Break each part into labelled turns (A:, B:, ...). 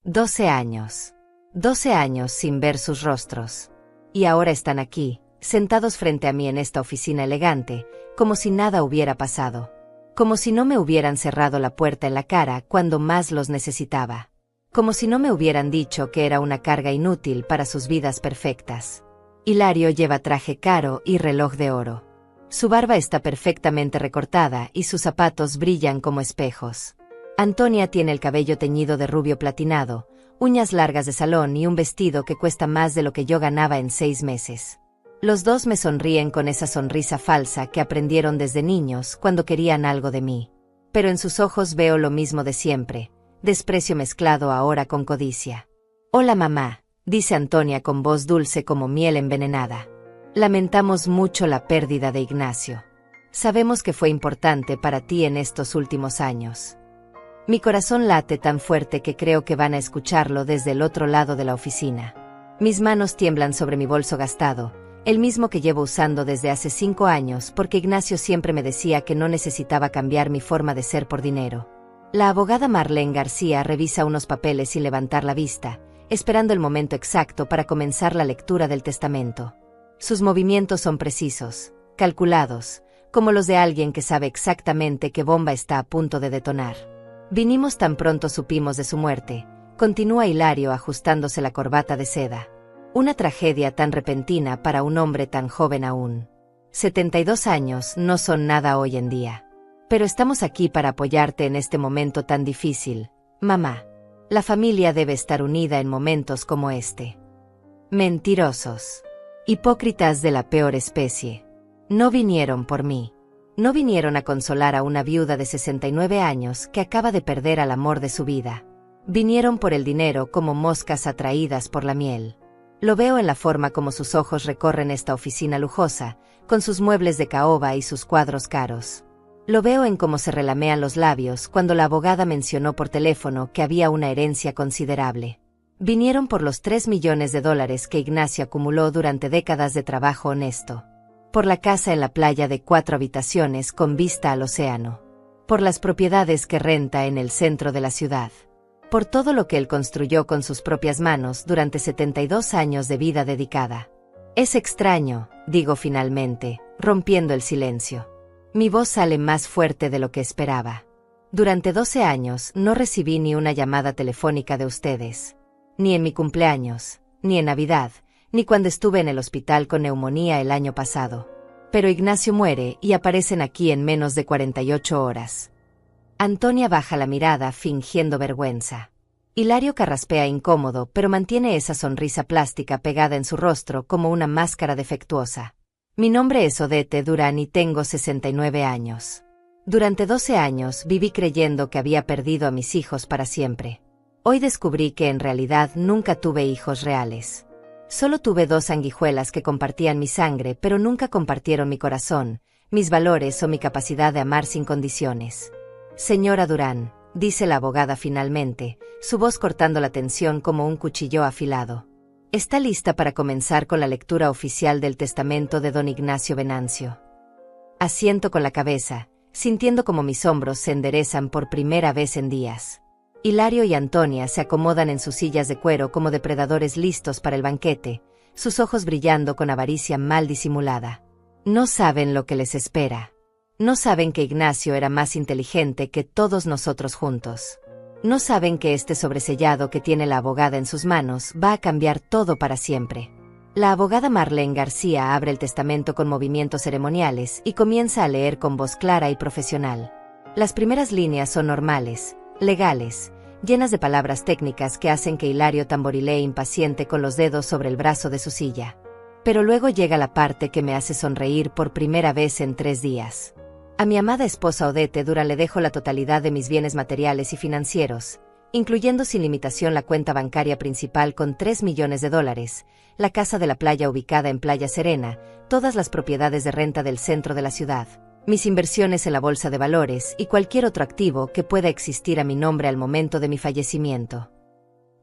A: 12 años. 12 años sin ver sus rostros. Y ahora están aquí, sentados frente a mí en esta oficina elegante, como si nada hubiera pasado. Como si no me hubieran cerrado la puerta en la cara cuando más los necesitaba. Como si no me hubieran dicho que era una carga inútil para sus vidas perfectas. Hilario lleva traje caro y reloj de oro. Su barba está perfectamente recortada y sus zapatos brillan como espejos. Antonia tiene el cabello teñido de rubio platinado, uñas largas de salón y un vestido que cuesta más de lo que yo ganaba en 6 meses. Los dos me sonríen con esa sonrisa falsa que aprendieron desde niños cuando querían algo de mí. Pero en sus ojos veo lo mismo de siempre, desprecio mezclado ahora con codicia. «Hola mamá», dice Antonia con voz dulce como miel envenenada. «Lamentamos mucho la pérdida de Ignacio. Sabemos que fue importante para ti en estos últimos años». Mi corazón late tan fuerte que creo que van a escucharlo desde el otro lado de la oficina. Mis manos tiemblan sobre mi bolso gastado, el mismo que llevo usando desde hace 5 años porque Ignacio siempre me decía que no necesitaba cambiar mi forma de ser por dinero. La abogada Marlene García revisa unos papeles sin levantar la vista, esperando el momento exacto para comenzar la lectura del testamento. Sus movimientos son precisos, calculados, como los de alguien que sabe exactamente qué bomba está a punto de detonar. «Vinimos tan pronto supimos de su muerte», continúa Hilario ajustándose la corbata de seda. «Una tragedia tan repentina para un hombre tan joven aún. 72 años no son nada hoy en día. Pero estamos aquí para apoyarte en este momento tan difícil, mamá. La familia debe estar unida en momentos como este». Mentirosos. Hipócritas de la peor especie. No vinieron por mí. No vinieron a consolar a una viuda de 69 años que acaba de perder al amor de su vida. Vinieron por el dinero como moscas atraídas por la miel. Lo veo en la forma como sus ojos recorren esta oficina lujosa, con sus muebles de caoba y sus cuadros caros. Lo veo en cómo se relamean los labios cuando la abogada mencionó por teléfono que había una herencia considerable. Vinieron por los $3 millones que Ignacio acumuló durante décadas de trabajo honesto. Por la casa en la playa de 4 habitaciones con vista al océano. Por las propiedades que renta en el centro de la ciudad. Por todo lo que él construyó con sus propias manos durante 72 años de vida dedicada. «Es extraño», digo finalmente, rompiendo el silencio. Mi voz sale más fuerte de lo que esperaba. Durante 12 años no recibí ni una llamada telefónica de ustedes. Ni en mi cumpleaños, ni en Navidad, ni cuando estuve en el hospital con neumonía el año pasado. Pero Ignacio muere y aparecen aquí en menos de 48 horas. Antonia baja la mirada fingiendo vergüenza. Hilario carraspea incómodo, pero mantiene esa sonrisa plástica pegada en su rostro como una máscara defectuosa. Mi nombre es Odette Durán y tengo 69 años. Durante 12 años viví creyendo que había perdido a mis hijos para siempre. Hoy descubrí que en realidad nunca tuve hijos reales. Solo tuve 2 sanguijuelas que compartían mi sangre, pero nunca compartieron mi corazón, mis valores o mi capacidad de amar sin condiciones. «Señora Durán», dice la abogada finalmente, su voz cortando la tensión como un cuchillo afilado. «¿Está lista para comenzar con la lectura oficial del testamento de don Ignacio Venancio?» Asiento con la cabeza, sintiendo como mis hombros se enderezan por primera vez en días. Hilario y Antonia se acomodan en sus sillas de cuero como depredadores listos para el banquete, sus ojos brillando con avaricia mal disimulada. No saben lo que les espera. No saben que Ignacio era más inteligente que todos nosotros juntos. No saben que este sobresellado que tiene la abogada en sus manos va a cambiar todo para siempre. La abogada Marlene García abre el testamento con movimientos ceremoniales y comienza a leer con voz clara y profesional. Las primeras líneas son normales, legales, llenas de palabras técnicas que hacen que Hilario tamborilee impaciente con los dedos sobre el brazo de su silla. Pero luego llega la parte que me hace sonreír por primera vez en 3 días. A mi amada esposa Odette Durán le dejo la totalidad de mis bienes materiales y financieros, incluyendo sin limitación la cuenta bancaria principal con $3 millones, la casa de la playa ubicada en Playa Serena, todas las propiedades de renta del centro de la ciudad, mis inversiones en la bolsa de valores y cualquier otro activo que pueda existir a mi nombre al momento de mi fallecimiento.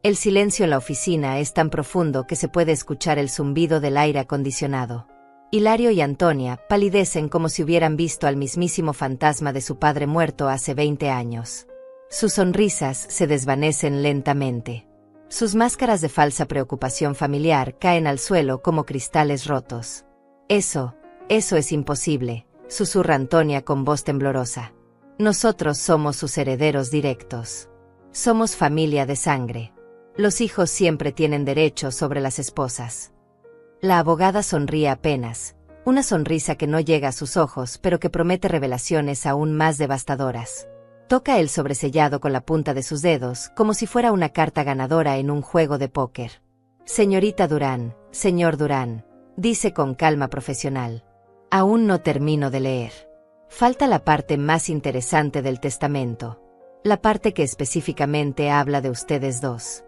A: El silencio en la oficina es tan profundo que se puede escuchar el zumbido del aire acondicionado. Hilario y Antonia palidecen como si hubieran visto al mismísimo fantasma de su padre muerto hace 20 años. Sus sonrisas se desvanecen lentamente. Sus máscaras de falsa preocupación familiar caen al suelo como cristales rotos. Eso es imposible, susurra Antonia con voz temblorosa. Nosotros somos sus herederos directos. Somos familia de sangre. Los hijos siempre tienen derecho sobre las esposas. La abogada sonríe apenas, una sonrisa que no llega a sus ojos pero que promete revelaciones aún más devastadoras. Toca el sobresellado con la punta de sus dedos, como si fuera una carta ganadora en un juego de póker. Señorita Durán, señor Durán, dice con calma profesional. Aún no termino de leer. Falta la parte más interesante del testamento. La parte que específicamente habla de ustedes dos.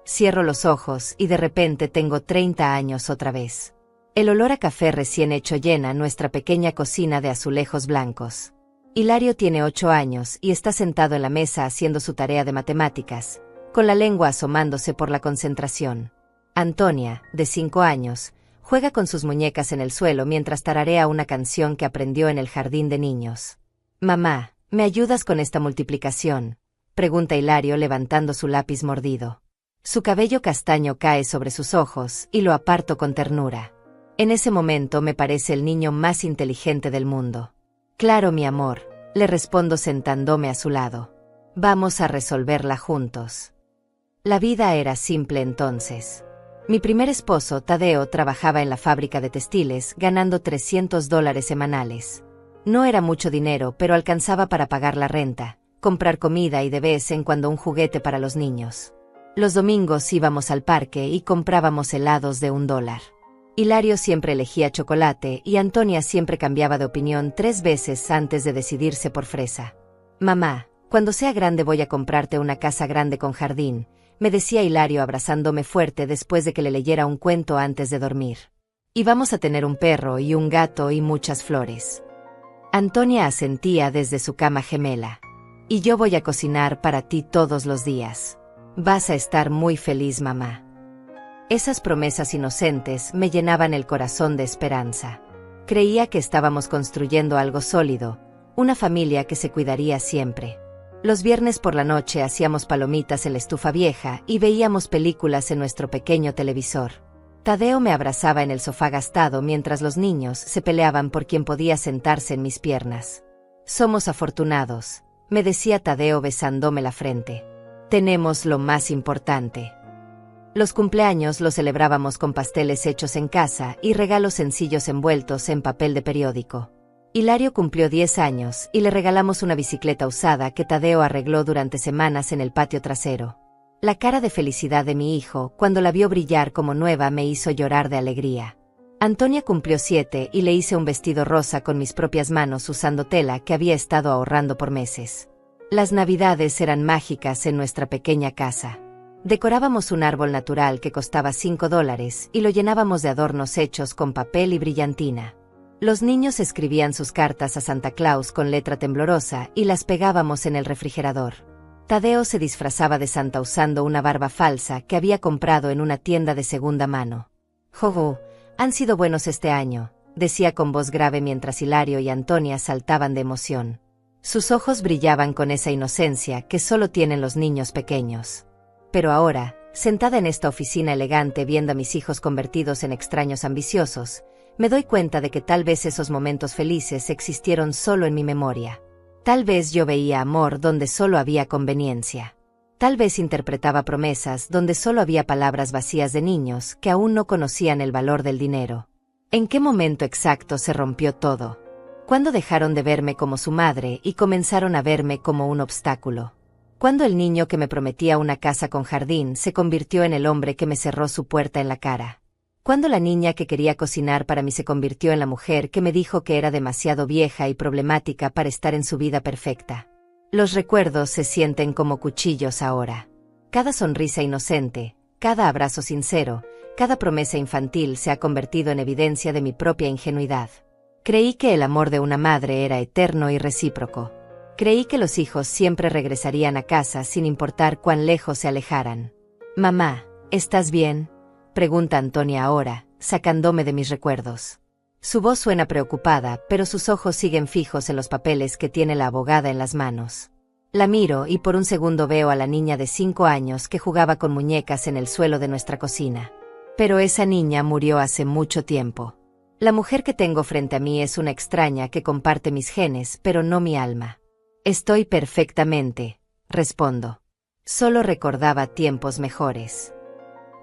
A: Cierro los ojos y de repente tengo 30 años otra vez. El olor a café recién hecho llena nuestra pequeña cocina de azulejos blancos. Hilario tiene 8 años y está sentado en la mesa haciendo su tarea de matemáticas, con la lengua asomándose por la concentración. Antonia, de 5 años, juega con sus muñecas en el suelo mientras tararea una canción que aprendió en el jardín de niños. Mamá, ¿me ayudas con esta multiplicación?, pregunta Hilario levantando su lápiz mordido. Su cabello castaño cae sobre sus ojos y lo aparto con ternura. En ese momento me parece el niño más inteligente del mundo. Claro, mi amor, le respondo sentándome a su lado. Vamos a resolverla juntos. La vida era simple entonces. Mi primer esposo, Tadeo, trabajaba en la fábrica de textiles, ganando $300 semanales. No era mucho dinero, pero alcanzaba para pagar la renta, comprar comida y de vez en cuando un juguete para los niños. Los domingos íbamos al parque y comprábamos helados de $1. Hilario siempre elegía chocolate y Antonia siempre cambiaba de opinión 3 veces antes de decidirse por fresa. Mamá, cuando sea grande voy a comprarte una casa grande con jardín, me decía Hilario abrazándome fuerte después de que le leyera un cuento antes de dormir. Y vamos a tener un perro y un gato y muchas flores. Antonia asentía desde su cama gemela. Y yo voy a cocinar para ti todos los días. Vas a estar muy feliz, mamá. Esas promesas inocentes me llenaban el corazón de esperanza. Creía que estábamos construyendo algo sólido, una familia que se cuidaría siempre. Los viernes por la noche hacíamos palomitas en la estufa vieja y veíamos películas en nuestro pequeño televisor. Tadeo me abrazaba en el sofá gastado mientras los niños se peleaban por quién podía sentarse en mis piernas. Somos afortunados, me decía Tadeo besándome la frente. Tenemos lo más importante. Los cumpleaños los celebrábamos con pasteles hechos en casa y regalos sencillos envueltos en papel de periódico. Hilario cumplió 10 años y le regalamos una bicicleta usada que Tadeo arregló durante semanas en el patio trasero. La cara de felicidad de mi hijo cuando la vio brillar como nueva me hizo llorar de alegría. Antonia cumplió 7 y le hice un vestido rosa con mis propias manos usando tela que había estado ahorrando por meses. Las navidades eran mágicas en nuestra pequeña casa. Decorábamos un árbol natural que costaba $5 y lo llenábamos de adornos hechos con papel y brillantina. Los niños escribían sus cartas a Santa Claus con letra temblorosa y las pegábamos en el refrigerador. Tadeo se disfrazaba de Santa usando una barba falsa que había comprado en una tienda de segunda mano. «Jojo, han sido buenos este año», decía con voz grave mientras Hilario y Antonia saltaban de emoción. Sus ojos brillaban con esa inocencia que solo tienen los niños pequeños. Pero ahora, sentada en esta oficina elegante viendo a mis hijos convertidos en extraños ambiciosos, me doy cuenta de que tal vez esos momentos felices existieron solo en mi memoria. Tal vez yo veía amor donde solo había conveniencia. Tal vez interpretaba promesas donde solo había palabras vacías de niños que aún no conocían el valor del dinero. ¿En qué momento exacto se rompió todo? ¿Cuándo dejaron de verme como su madre y comenzaron a verme como un obstáculo? ¿Cuándo el niño que me prometía una casa con jardín se convirtió en el hombre que me cerró su puerta en la cara? ¿Cuándo la niña que quería cocinar para mí se convirtió en la mujer que me dijo que era demasiado vieja y problemática para estar en su vida perfecta? Los recuerdos se sienten como cuchillos ahora. Cada sonrisa inocente, cada abrazo sincero, cada promesa infantil se ha convertido en evidencia de mi propia ingenuidad. Creí que el amor de una madre era eterno y recíproco. Creí que los hijos siempre regresarían a casa sin importar cuán lejos se alejaran. «Mamá, ¿estás bien?», pregunta Antonia ahora, sacándome de mis recuerdos. Su voz suena preocupada, pero sus ojos siguen fijos en los papeles que tiene la abogada en las manos. La miro y por un segundo veo a la niña de 5 años que jugaba con muñecas en el suelo de nuestra cocina. Pero esa niña murió hace mucho tiempo. La mujer que tengo frente a mí es una extraña que comparte mis genes, pero no mi alma. Estoy perfectamente, respondo. Solo recordaba tiempos mejores.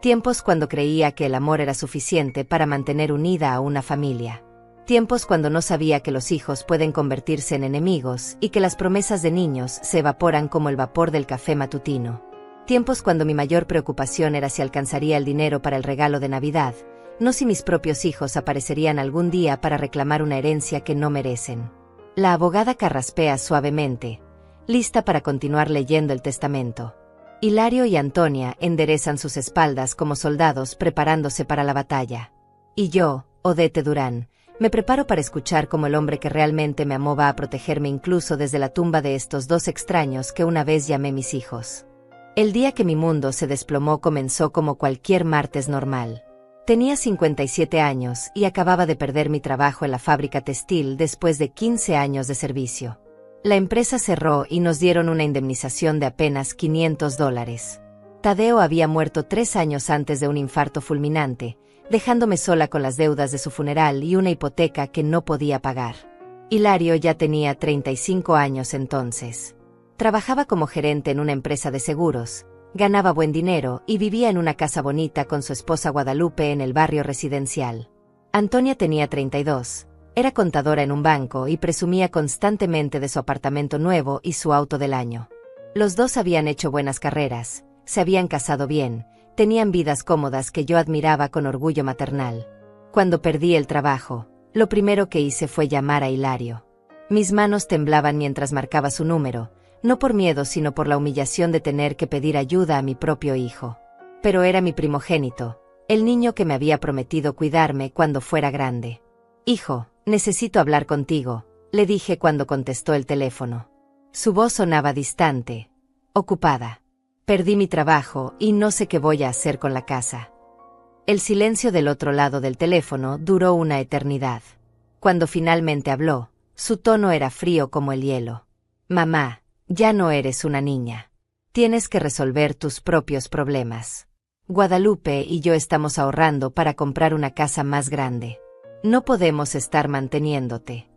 A: Tiempos cuando creía que el amor era suficiente para mantener unida a una familia. Tiempos cuando no sabía que los hijos pueden convertirse en enemigos y que las promesas de niños se evaporan como el vapor del café matutino. Tiempos cuando mi mayor preocupación era si alcanzaría el dinero para el regalo de Navidad, no si mis propios hijos aparecerían algún día para reclamar una herencia que no merecen. La abogada carraspea suavemente, lista para continuar leyendo el testamento. Hilario y Antonia enderezan sus espaldas como soldados preparándose para la batalla. Y yo, Odette Durán, me preparo para escuchar cómo el hombre que realmente me amó va a protegerme incluso desde la tumba de estos dos extraños que una vez llamé mis hijos. El día que mi mundo se desplomó comenzó como cualquier martes normal. Tenía 57 años y acababa de perder mi trabajo en la fábrica textil después de 15 años de servicio. La empresa cerró y nos dieron una indemnización de apenas $500. Tadeo había muerto 3 años antes de un infarto fulminante, dejándome sola con las deudas de su funeral y una hipoteca que no podía pagar. Hilario ya tenía 35 años entonces. Trabajaba como gerente en una empresa de seguros, ganaba buen dinero y vivía en una casa bonita con su esposa Guadalupe en el barrio residencial. Antonia tenía 32. Era contadora en un banco y presumía constantemente de su apartamento nuevo y su auto del año. Los dos habían hecho buenas carreras, se habían casado bien, tenían vidas cómodas que yo admiraba con orgullo maternal. Cuando perdí el trabajo, lo primero que hice fue llamar a Hilario. Mis manos temblaban mientras marcaba su número, no por miedo sino por la humillación de tener que pedir ayuda a mi propio hijo. Pero era mi primogénito, el niño que me había prometido cuidarme cuando fuera grande. «Hijo, necesito hablar contigo», le dije cuando contestó el teléfono. Su voz sonaba distante, ocupada. Perdí mi trabajo y no sé qué voy a hacer con la casa. El silencio del otro lado del teléfono duró una eternidad. Cuando finalmente habló, su tono era frío como el hielo. «Mamá, ya no eres una niña. Tienes que resolver tus propios problemas. Guadalupe y yo estamos ahorrando para comprar una casa más grande. No podemos estar manteniéndote».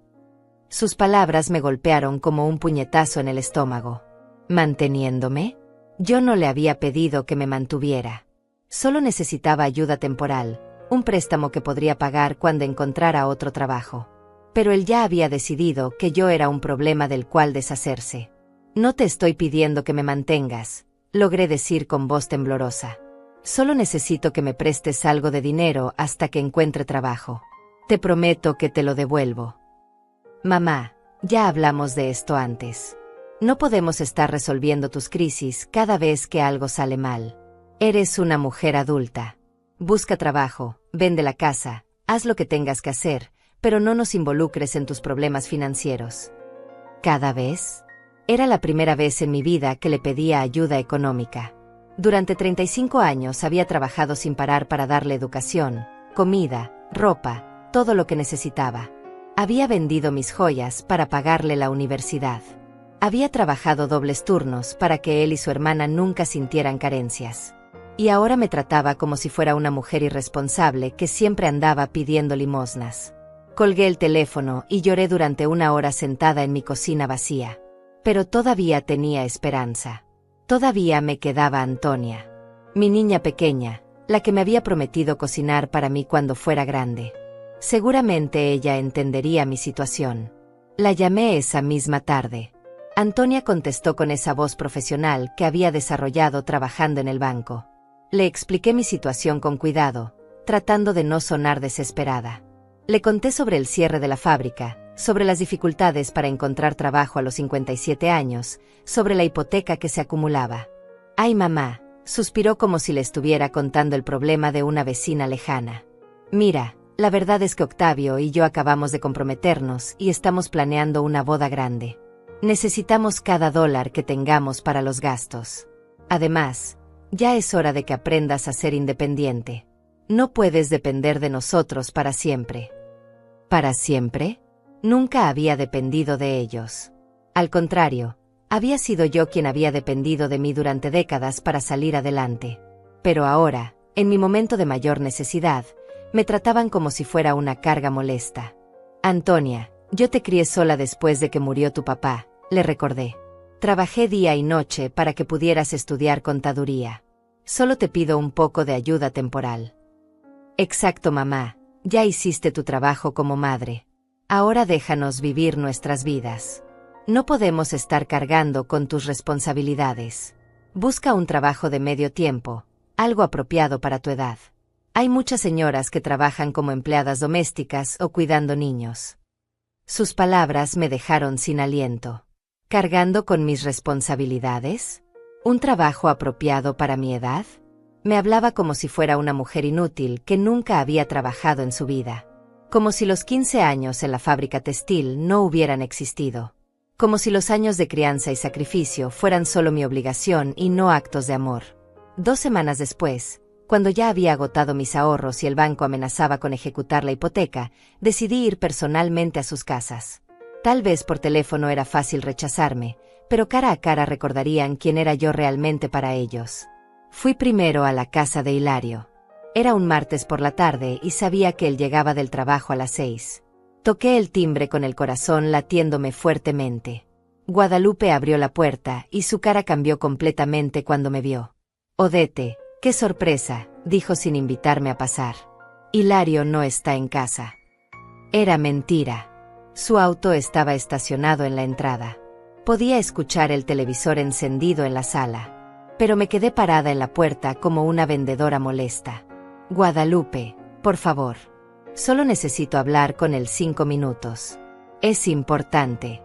A: Sus palabras me golpearon como un puñetazo en el estómago. ¿Manteniéndome? Yo no le había pedido que me mantuviera. Solo necesitaba ayuda temporal, un préstamo que podría pagar cuando encontrara otro trabajo. Pero él ya había decidido que yo era un problema del cual deshacerse. «No te estoy pidiendo que me mantengas», logré decir con voz temblorosa. «Solo necesito que me prestes algo de dinero hasta que encuentre trabajo. Te prometo que te lo devuelvo». «Mamá, ya hablamos de esto antes. No podemos estar resolviendo tus crisis cada vez que algo sale mal. Eres una mujer adulta. Busca trabajo, vende la casa, haz lo que tengas que hacer, pero no nos involucres en tus problemas financieros». ¿Cada vez? Era la primera vez en mi vida que le pedía ayuda económica. Durante 35 años había trabajado sin parar para darle educación, comida, ropa, todo lo que necesitaba. Había vendido mis joyas para pagarle la universidad. Había trabajado dobles turnos para que él y su hermana nunca sintieran carencias. Y ahora me trataba como si fuera una mujer irresponsable que siempre andaba pidiendo limosnas. Colgué el teléfono y lloré durante 1 hora sentada en mi cocina vacía. Pero todavía tenía esperanza. Todavía me quedaba Antonia. Mi niña pequeña, la que me había prometido cocinar para mí cuando fuera grande. Seguramente ella entendería mi situación. La llamé esa misma tarde. Antonia contestó con esa voz profesional que había desarrollado trabajando en el banco. Le expliqué mi situación con cuidado, tratando de no sonar desesperada. Le conté sobre el cierre de la fábrica, sobre las dificultades para encontrar trabajo a los 57 años, sobre la hipoteca que se acumulaba. «Ay, mamá», suspiró como si le estuviera contando el problema de una vecina lejana. «Mira, la verdad es que Octavio y yo acabamos de comprometernos y estamos planeando una boda grande. Necesitamos cada dólar que tengamos para los gastos. Además, ya es hora de que aprendas a ser independiente. No puedes depender de nosotros para siempre». ¿Para siempre? Nunca había dependido de ellos. Al contrario, Había sido yo quien había dependido de mí durante décadas para salir adelante. Pero ahora, en mi momento de mayor necesidad, me trataban como si fuera una carga molesta. Antonia, yo te crié sola después de que murió tu papá, le recordé. Trabajé día y noche para que pudieras estudiar contaduría. Solo te pido un poco de ayuda temporal. Exacto, mamá, ya hiciste tu trabajo como madre. Ahora déjanos vivir nuestras vidas. No podemos estar cargando con tus responsabilidades. Busca un trabajo de medio tiempo, algo apropiado para tu edad. Hay muchas señoras que trabajan como empleadas domésticas o cuidando niños. Sus palabras me dejaron sin aliento. ¿Cargando con mis responsabilidades? ¿Un trabajo apropiado para mi edad? Me hablaba como si fuera una mujer inútil que nunca había trabajado en su vida. Como si los 15 años en la fábrica textil no hubieran existido. Como si los años de crianza y sacrificio fueran solo mi obligación y no actos de amor. 2 semanas después, cuando ya había agotado mis ahorros y el banco amenazaba con ejecutar la hipoteca, decidí ir personalmente a sus casas. Tal vez por teléfono era fácil rechazarme, pero cara a cara recordarían quién era yo realmente para ellos. Fui primero a la casa de Hilario. Era un martes por la tarde y sabía que él llegaba del trabajo a las 6. Toqué el timbre con el corazón latiéndome fuertemente. Guadalupe abrió la puerta y su cara cambió completamente cuando me vio. Odete, qué sorpresa, dijo sin invitarme a pasar. Hilario no está en casa. Era mentira. Su auto estaba estacionado en la entrada. Podía escuchar el televisor encendido en la sala. Pero me quedé parada en la puerta como una vendedora molesta. Guadalupe, por favor. Solo necesito hablar con él 5 minutos. Es importante.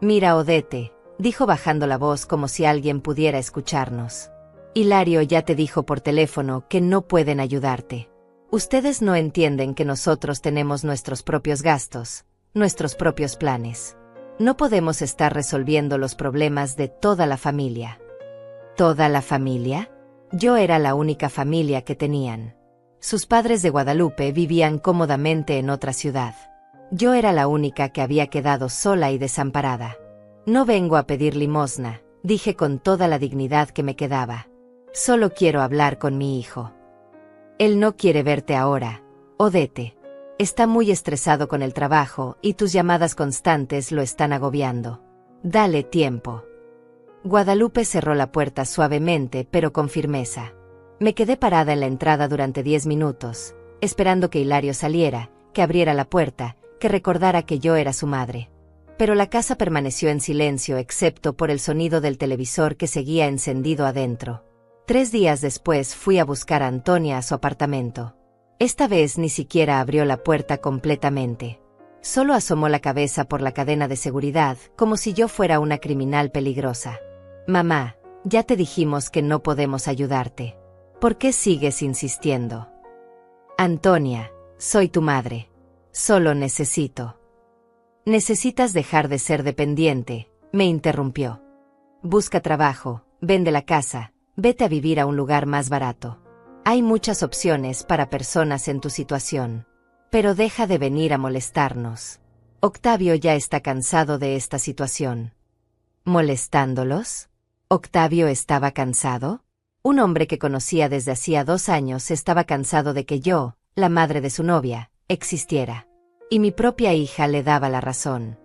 A: Mira, Odete, dijo bajando la voz como si alguien pudiera escucharnos. Hilario ya te dijo por teléfono que no pueden ayudarte. Ustedes no entienden que nosotros tenemos nuestros propios gastos, nuestros propios planes. No podemos estar resolviendo los problemas de toda la familia. ¿Toda la familia? Yo era la única familia que tenían. Sus padres de Guadalupe vivían cómodamente en otra ciudad. Yo era la única que había quedado sola y desamparada. No vengo a pedir limosna, dije con toda la dignidad que me quedaba. Solo quiero hablar con mi hijo. Él no quiere verte ahora, Odete. Está muy estresado con el trabajo y tus llamadas constantes lo están agobiando. Dale tiempo. Guadalupe cerró la puerta suavemente pero con firmeza. Me quedé parada en la entrada durante 10 minutos, esperando que Hilario saliera, que abriera la puerta, que recordara que yo era su madre. Pero la casa permaneció en silencio excepto por el sonido del televisor que seguía encendido adentro. 3 días después fui a buscar a Antonia a su apartamento. Esta vez ni siquiera abrió la puerta completamente. Solo asomó la cabeza por la cadena de seguridad, como si yo fuera una criminal peligrosa. Mamá, ya te dijimos que no podemos ayudarte. ¿Por qué sigues insistiendo? Antonia, soy tu madre. Solo necesito. Necesitas dejar de ser dependiente, me interrumpió. Busca trabajo, vende la casa, vete a vivir a un lugar más barato. Hay muchas opciones para personas en tu situación. Pero deja de venir a molestarnos. Octavio ya está cansado de esta situación. ¿Molestándolos? ¿Octavio estaba cansado? Un hombre que conocía desde hacía 2 años estaba cansado de que yo, la madre de su novia, existiera. Y mi propia hija le daba la razón.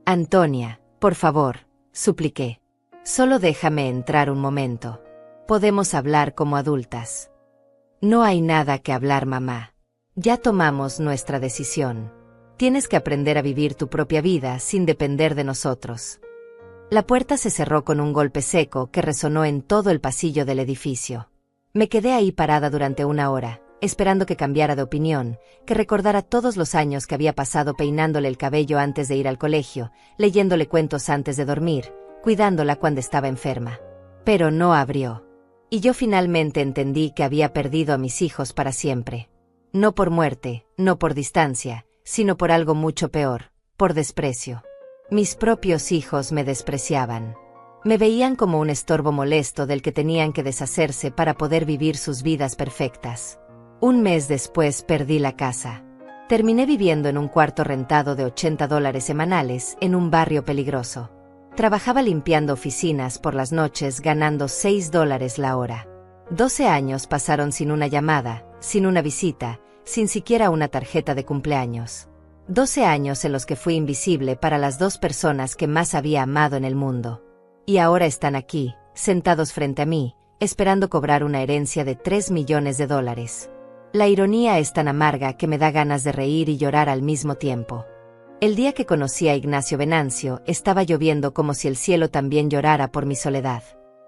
A: Antonia, por favor, supliqué. Solo déjame entrar un momento. Podemos hablar como adultas. No hay nada que hablar, mamá. Ya tomamos nuestra decisión. Tienes que aprender a vivir tu propia vida sin depender de nosotros. La puerta se cerró con un golpe seco que resonó en todo el pasillo del edificio. Me quedé ahí parada durante 1 hora, esperando que cambiara de opinión, que recordara todos los años que había pasado peinándole el cabello antes de ir al colegio, leyéndole cuentos antes de dormir, cuidándola cuando estaba enferma. Pero no abrió. Y yo finalmente entendí que había perdido a mis hijos para siempre. No por muerte, no por distancia, sino por algo mucho peor, por desprecio. Mis propios hijos me despreciaban. Me veían como un estorbo molesto del que tenían que deshacerse para poder vivir sus vidas perfectas. 1 mes después perdí la casa. Terminé viviendo en un cuarto rentado de $80 semanales en un barrio peligroso. Trabajaba limpiando oficinas por las noches ganando $6 la hora. 12 años pasaron sin una llamada, sin una visita, sin siquiera una tarjeta de cumpleaños. 12 años en los que fui invisible para las dos personas que más había amado en el mundo. Y ahora están aquí, sentados frente a mí, esperando cobrar una herencia de $3 millones. La ironía es tan amarga que me da ganas de reír y llorar al mismo tiempo. El día que conocí a Ignacio Venancio, estaba lloviendo como si el cielo también llorara por mi soledad.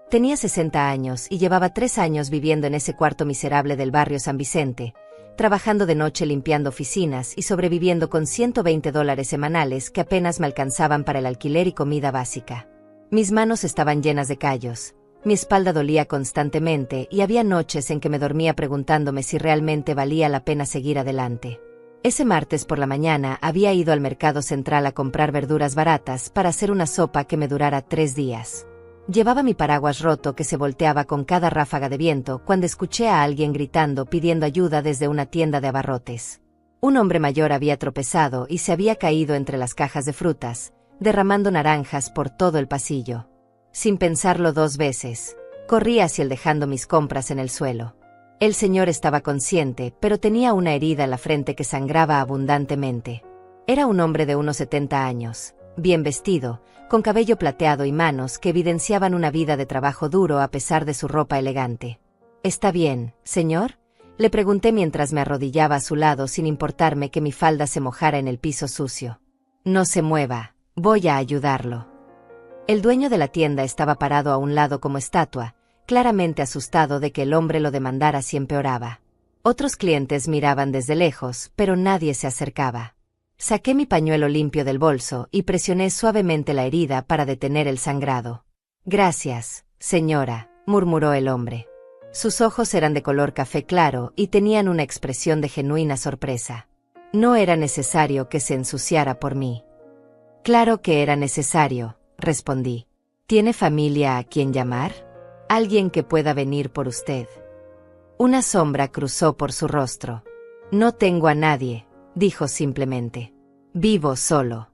A: Tenía 60 años y llevaba 3 años viviendo en ese cuarto miserable del barrio San Vicente, trabajando de noche limpiando oficinas y sobreviviendo con $120 semanales que apenas me alcanzaban para el alquiler y comida básica. Mis manos estaban llenas de callos, mi espalda dolía constantemente y había noches en que me dormía preguntándome si realmente valía la pena seguir adelante. Ese martes por la mañana había ido al mercado central a comprar verduras baratas para hacer una sopa que me durara 3 días. Llevaba mi paraguas roto que se volteaba con cada ráfaga de viento cuando escuché a alguien gritando pidiendo ayuda desde una tienda de abarrotes. Un hombre mayor había tropezado y se había caído entre las cajas de frutas, derramando naranjas por todo el pasillo. Sin pensarlo 2 veces, corrí hacia él dejando mis compras en el suelo. El señor estaba consciente, pero tenía una herida en la frente que sangraba abundantemente. Era un hombre de unos 70 años, bien vestido, con cabello plateado y manos que evidenciaban una vida de trabajo duro a pesar de su ropa elegante. ¿Está bien, señor?, le pregunté mientras me arrodillaba a su lado sin importarme que mi falda se mojara en el piso sucio. No se mueva, voy a ayudarlo. El dueño de la tienda estaba parado a un lado como estatua, claramente asustado de que el hombre lo demandara si empeoraba. Otros clientes miraban desde lejos, pero nadie se acercaba. Saqué mi pañuelo limpio del bolso y presioné suavemente la herida para detener el sangrado. Gracias, señora, murmuró el hombre. Sus ojos eran de color café claro y tenían una expresión de genuina sorpresa. No era necesario que se ensuciara por mí. Claro que era necesario, respondí. ¿Tiene familia a quien llamar? ¿Alguien que pueda venir por usted? Una sombra cruzó por su rostro. No tengo a nadie, dijo simplemente. Vivo solo.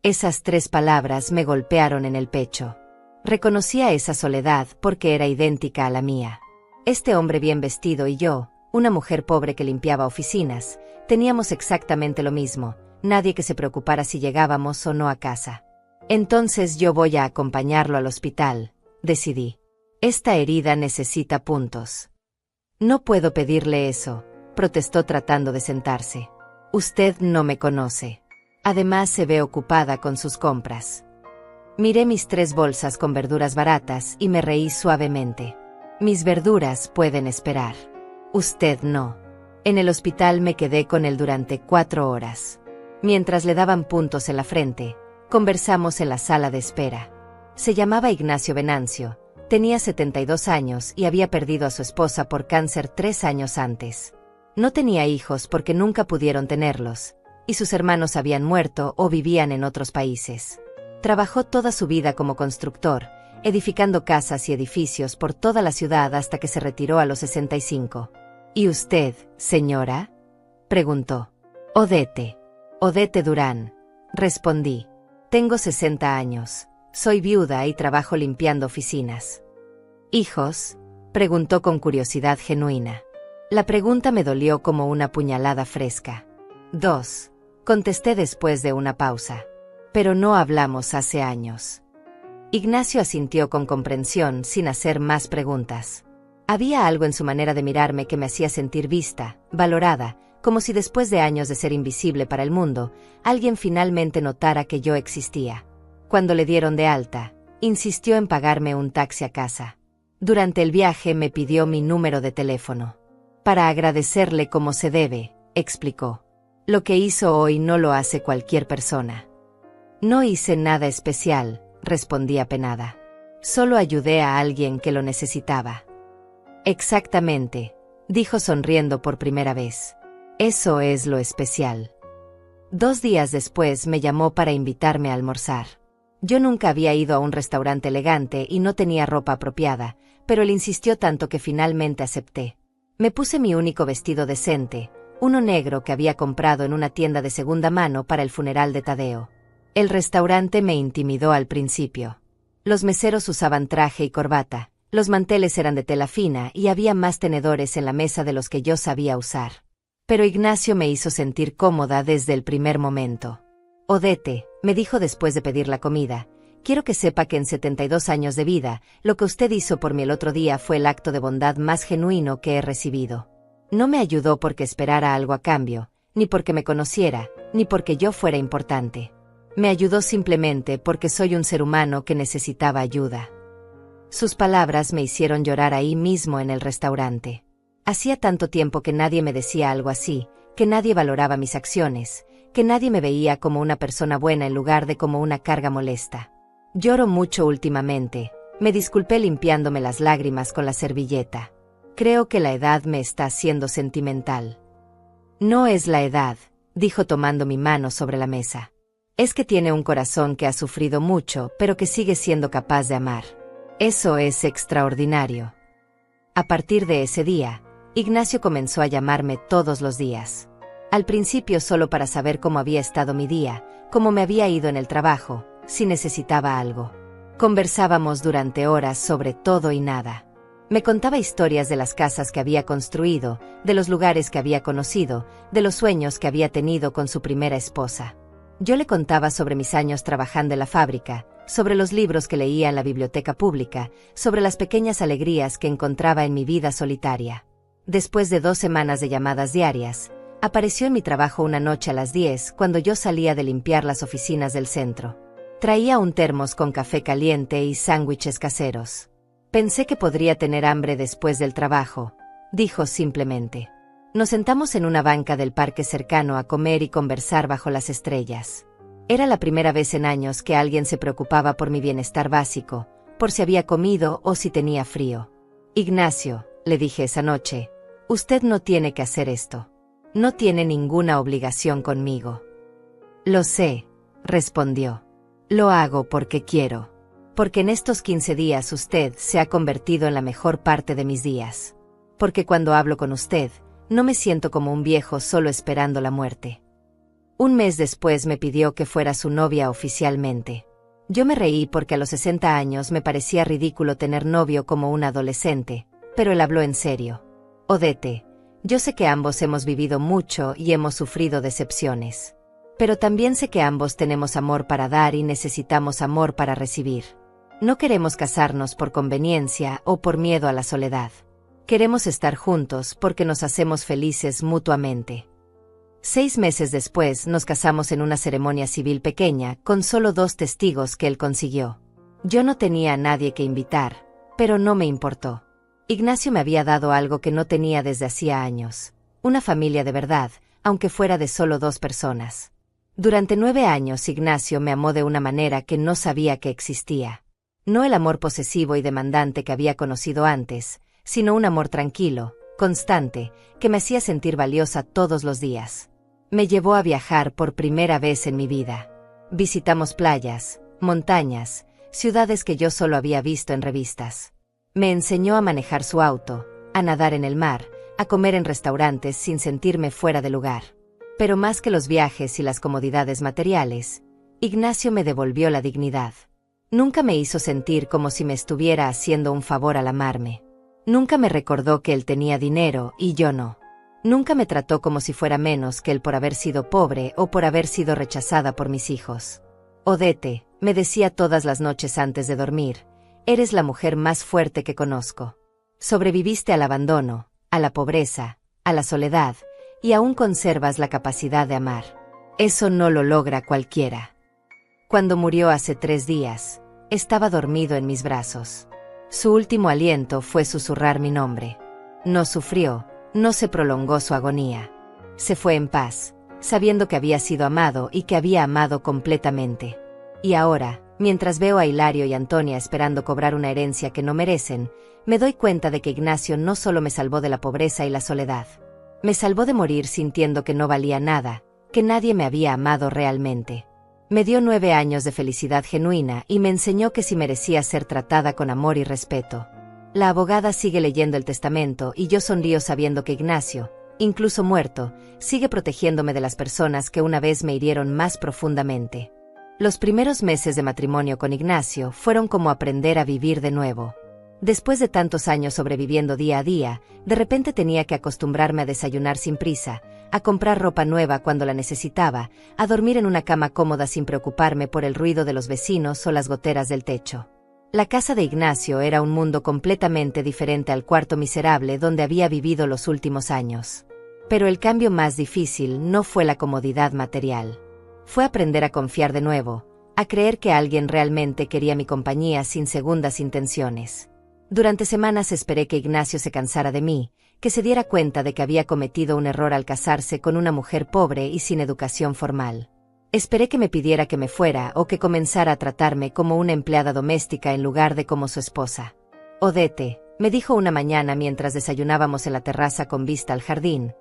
A: Esas 3 palabras me golpearon en el pecho. Reconocía esa soledad porque era idéntica a la mía. Este hombre bien vestido y yo, una mujer pobre que limpiaba oficinas, teníamos exactamente lo mismo, nadie que se preocupara si llegábamos o no a casa. Entonces yo voy a acompañarlo al hospital, decidí. Esta herida necesita puntos. No puedo pedirle eso, protestó tratando de sentarse. Usted no me conoce. Además se ve ocupada con sus compras. Miré mis 3 bolsas con verduras baratas y me reí suavemente. Mis verduras pueden esperar. Usted no. En el hospital me quedé con él durante 4 horas. Mientras le daban puntos en la frente, conversamos en la sala de espera. Se llamaba Ignacio Venancio. Tenía 72 años y había perdido a su esposa por cáncer 3 años antes. No tenía hijos porque nunca pudieron tenerlos, y sus hermanos habían muerto o vivían en otros países. Trabajó toda su vida como constructor, edificando casas y edificios por toda la ciudad hasta que se retiró a los 65. ¿Y usted, señora?, preguntó. Odete. Odete Durán, respondí. Tengo 60 años. Soy viuda y trabajo limpiando oficinas. ¿Hijos?, preguntó con curiosidad genuina. La pregunta me dolió como una puñalada fresca. 2, contesté después de una pausa. Pero no hablamos hace años. Ignacio asintió con comprensión sin hacer más preguntas. Había algo en su manera de mirarme que me hacía sentir vista, valorada, como si después de años de ser invisible para el mundo, alguien finalmente notara que yo existía. Cuando le dieron de alta, insistió en pagarme un taxi a casa. Durante el viaje me pidió mi número de teléfono. Para agradecerle como se debe, explicó. Lo que hizo hoy no lo hace cualquier persona. No hice nada especial, respondí apenada. Solo ayudé a alguien que lo necesitaba. Exactamente, dijo sonriendo por primera vez. Eso es lo especial. 2 días después me llamó para invitarme a almorzar. Yo nunca había ido a un restaurante elegante y no tenía ropa apropiada, pero él insistió tanto que finalmente acepté. Me puse mi único vestido decente, uno negro que había comprado en una tienda de segunda mano para el funeral de Tadeo. El restaurante me intimidó al principio. Los meseros usaban traje y corbata, los manteles eran de tela fina y había más tenedores en la mesa de los que yo sabía usar. Pero Ignacio me hizo sentir cómoda desde el primer momento. Odette, me dijo después de pedir la comida, quiero que sepa que en 72 años de vida, lo que usted hizo por mí el otro día fue el acto de bondad más genuino que he recibido. No me ayudó porque esperara algo a cambio, ni porque me conociera, ni porque yo fuera importante. Me ayudó simplemente porque soy un ser humano que necesitaba ayuda. Sus palabras me hicieron llorar ahí mismo en el restaurante. Hacía tanto tiempo que nadie me decía algo así, que nadie valoraba mis acciones, que nadie me veía como una persona buena en lugar de como una carga molesta. Lloro mucho últimamente, me disculpé limpiándome las lágrimas con la servilleta. Creo que la edad me está haciendo sentimental. No es la edad, dijo tomando mi mano sobre la mesa. Es que tiene un corazón que ha sufrido mucho, pero que sigue siendo capaz de amar. Eso es extraordinario. A partir de ese día, Ignacio comenzó a llamarme todos los días. Al principio solo para saber cómo había estado mi día, cómo me había ido en el trabajo, si necesitaba algo. Conversábamos durante horas sobre todo y nada. Me contaba historias de las casas que había construido, de los lugares que había conocido, de los sueños que había tenido con su primera esposa. Yo le contaba sobre mis años trabajando en la fábrica, sobre los libros que leía en la biblioteca pública, sobre las pequeñas alegrías que encontraba en mi vida solitaria. Después de 2 semanas de llamadas diarias, apareció en mi trabajo una noche a las 10 cuando yo salía de limpiar las oficinas del centro. Traía un termos con café caliente y sándwiches caseros. Pensé que podría tener hambre después del trabajo, dijo simplemente. Nos sentamos en una banca del parque cercano a comer y conversar bajo las estrellas. Era la primera vez en años que alguien se preocupaba por mi bienestar básico, por si había comido o si tenía frío. Ignacio, le dije esa noche, usted no tiene que hacer esto. No tiene ninguna obligación conmigo. Lo sé, respondió. Lo hago porque quiero. Porque en estos 15 días usted se ha convertido en la mejor parte de mis días. Porque cuando hablo con usted, no me siento como un viejo solo esperando la muerte. Un mes después me pidió que fuera su novia oficialmente. Yo me reí porque a los 60 años me parecía ridículo tener novio como un adolescente, pero él habló en serio. Odette, yo sé que ambos hemos vivido mucho y hemos sufrido decepciones. Pero también sé que ambos tenemos amor para dar y necesitamos amor para recibir. No queremos casarnos por conveniencia o por miedo a la soledad. Queremos estar juntos porque nos hacemos felices mutuamente. 6 meses después nos casamos en una ceremonia civil pequeña con solo 2 testigos que él consiguió. Yo no tenía a nadie que invitar, pero no me importó. Ignacio me había dado algo que no tenía desde hacía años. Una familia de verdad, aunque fuera de solo 2 personas. Durante 9 años Ignacio me amó de una manera que no sabía que existía. No el amor posesivo y demandante que había conocido antes, sino un amor tranquilo, constante, que me hacía sentir valiosa todos los días. Me llevó a viajar por primera vez en mi vida. Visitamos playas, montañas, ciudades que yo solo había visto en revistas. Me enseñó a manejar su auto, a nadar en el mar, a comer en restaurantes sin sentirme fuera de lugar. Pero más que los viajes y las comodidades materiales, Ignacio me devolvió la dignidad. Nunca me hizo sentir como si me estuviera haciendo un favor al amarme. Nunca me recordó que él tenía dinero y yo no. Nunca me trató como si fuera menos que él por haber sido pobre o por haber sido rechazada por mis hijos. Odette, me decía todas las noches antes de dormir, eres la mujer más fuerte que conozco. Sobreviviste al abandono, a la pobreza, a la soledad, y aún conservas la capacidad de amar. Eso no lo logra cualquiera. Cuando murió hace 3 días, estaba dormido en mis brazos. Su último aliento fue susurrar mi nombre. No sufrió, no se prolongó su agonía. Se fue en paz, sabiendo que había sido amado y que había amado completamente. Y ahora, mientras veo a Hilario y Antonia esperando cobrar una herencia que no merecen, me doy cuenta de que Ignacio no solo me salvó de la pobreza y la soledad. Me salvó de morir sintiendo que no valía nada, que nadie me había amado realmente. Me dio 9 años de felicidad genuina y me enseñó que sí merecía ser tratada con amor y respeto. La abogada sigue leyendo el testamento y yo sonrío sabiendo que Ignacio, incluso muerto, sigue protegiéndome de las personas que una vez me hirieron más profundamente. Los primeros meses de matrimonio con Ignacio fueron como aprender a vivir de nuevo. Después de tantos años sobreviviendo día a día, de repente tenía que acostumbrarme a desayunar sin prisa, a comprar ropa nueva cuando la necesitaba, a dormir en una cama cómoda sin preocuparme por el ruido de los vecinos o las goteras del techo. La casa de Ignacio era un mundo completamente diferente al cuarto miserable donde había vivido los últimos años. Pero el cambio más difícil no fue la comodidad material. Fue aprender a confiar de nuevo, a creer que alguien realmente quería mi compañía sin segundas intenciones. Durante semanas esperé que Ignacio se cansara de mí, que se diera cuenta de que había cometido un error al casarse con una mujer pobre y sin educación formal. Esperé que me pidiera que me fuera o que comenzara a tratarme como una empleada doméstica en lugar de como su esposa. Odette, me dijo una mañana mientras desayunábamos en la terraza con vista al jardín,